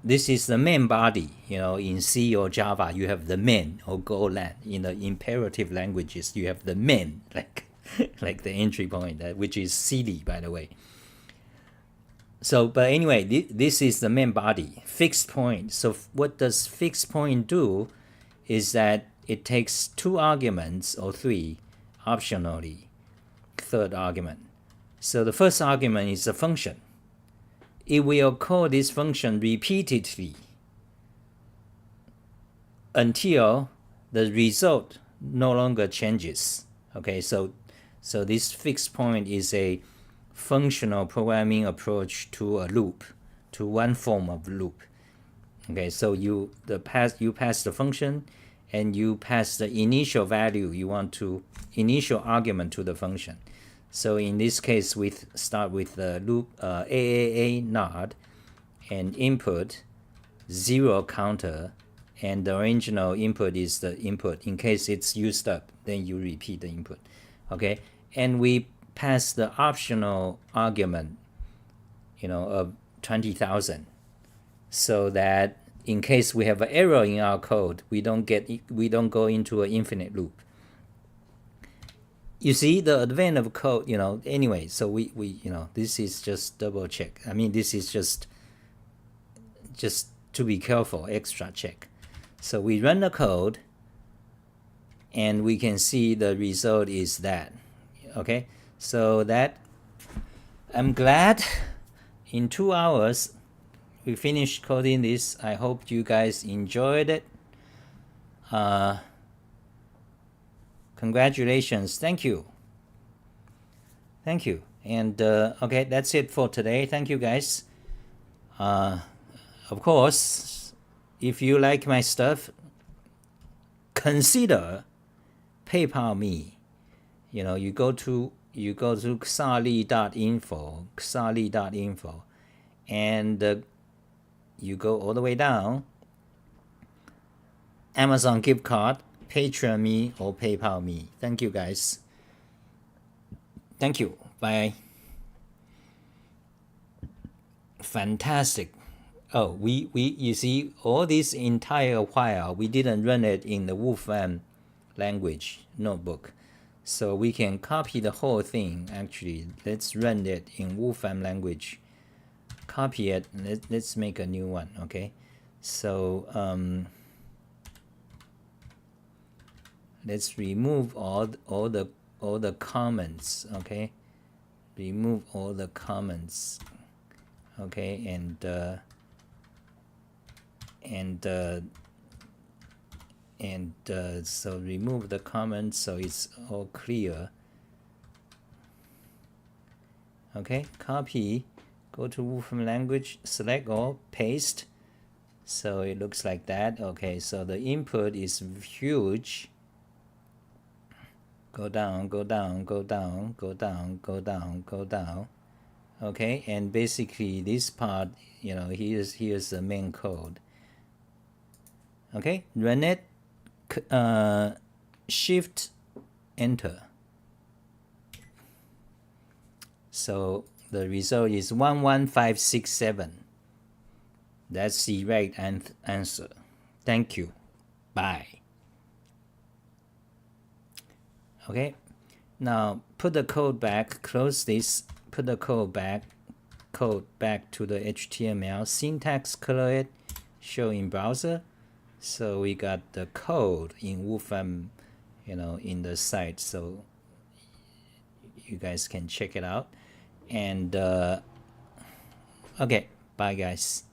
Speaker 1: this is the main body. In C or Java you have the main, or Golang. In the imperative languages you have the main, like the entry point, which is silly, by the way. So, but anyway, this is the main body, fixed point. So what does fixed point do is that it takes 2 arguments or 3 optionally, third argument. So the first argument is a function. It will call this function repeatedly until the result no longer changes. Okay, so this fixed point is a functional programming approach to a loop, to one form of loop. Okay, so you pass the function, and you pass the initial value you want to, initial argument to the function. So in this case, we start with the loop AAA node, and input 0 counter, and the original input is the input. In case it's used up, then you repeat the input. Okay, and we pass the optional argument, of 20,000, so that in case we have an error in our code, we don't go into an infinite loop. You see the advance of code, anyway. So we this is just double check. I mean, this is just to be careful, extra check. So we run the code, and we can see the result is that. Okay, so that, I'm glad in 2 hours we finished coding this. I hope you guys enjoyed it. Congratulations. Thank you. And okay, that's it for today. Thank you, guys. Of course, if you like my stuff, consider PayPal me. You go to xali.info, and you go all the way down, Amazon gift card, Patreon me, or PayPal me. Thank you, guys. Thank you. Bye. Fantastic. Oh, you see, all this entire while we didn't run it in the Wolfram language notebook, so we can copy the whole thing. Actually, let's run it in Wolfram language. Copy it. Let's make a new one. Okay, so let's remove all the comments. Okay, remove all the comments. Okay, so remove the comments so it's all clear. Okay, copy, go to Wolfram language, select all, paste, so it looks like that. Okay, so the input is huge. Go down, go down, go down, go down, go down, go down. Okay, and basically this part, here's the main code. Okay, run it, shift enter. So the result is 11567. That's the right answer. Thank you. Bye. Okay, now put the code back, close this, put the code back to the HTML, syntax color it, show in browser. So we got the code in Wolfram, in the site, so you guys can check it out. And okay, bye guys.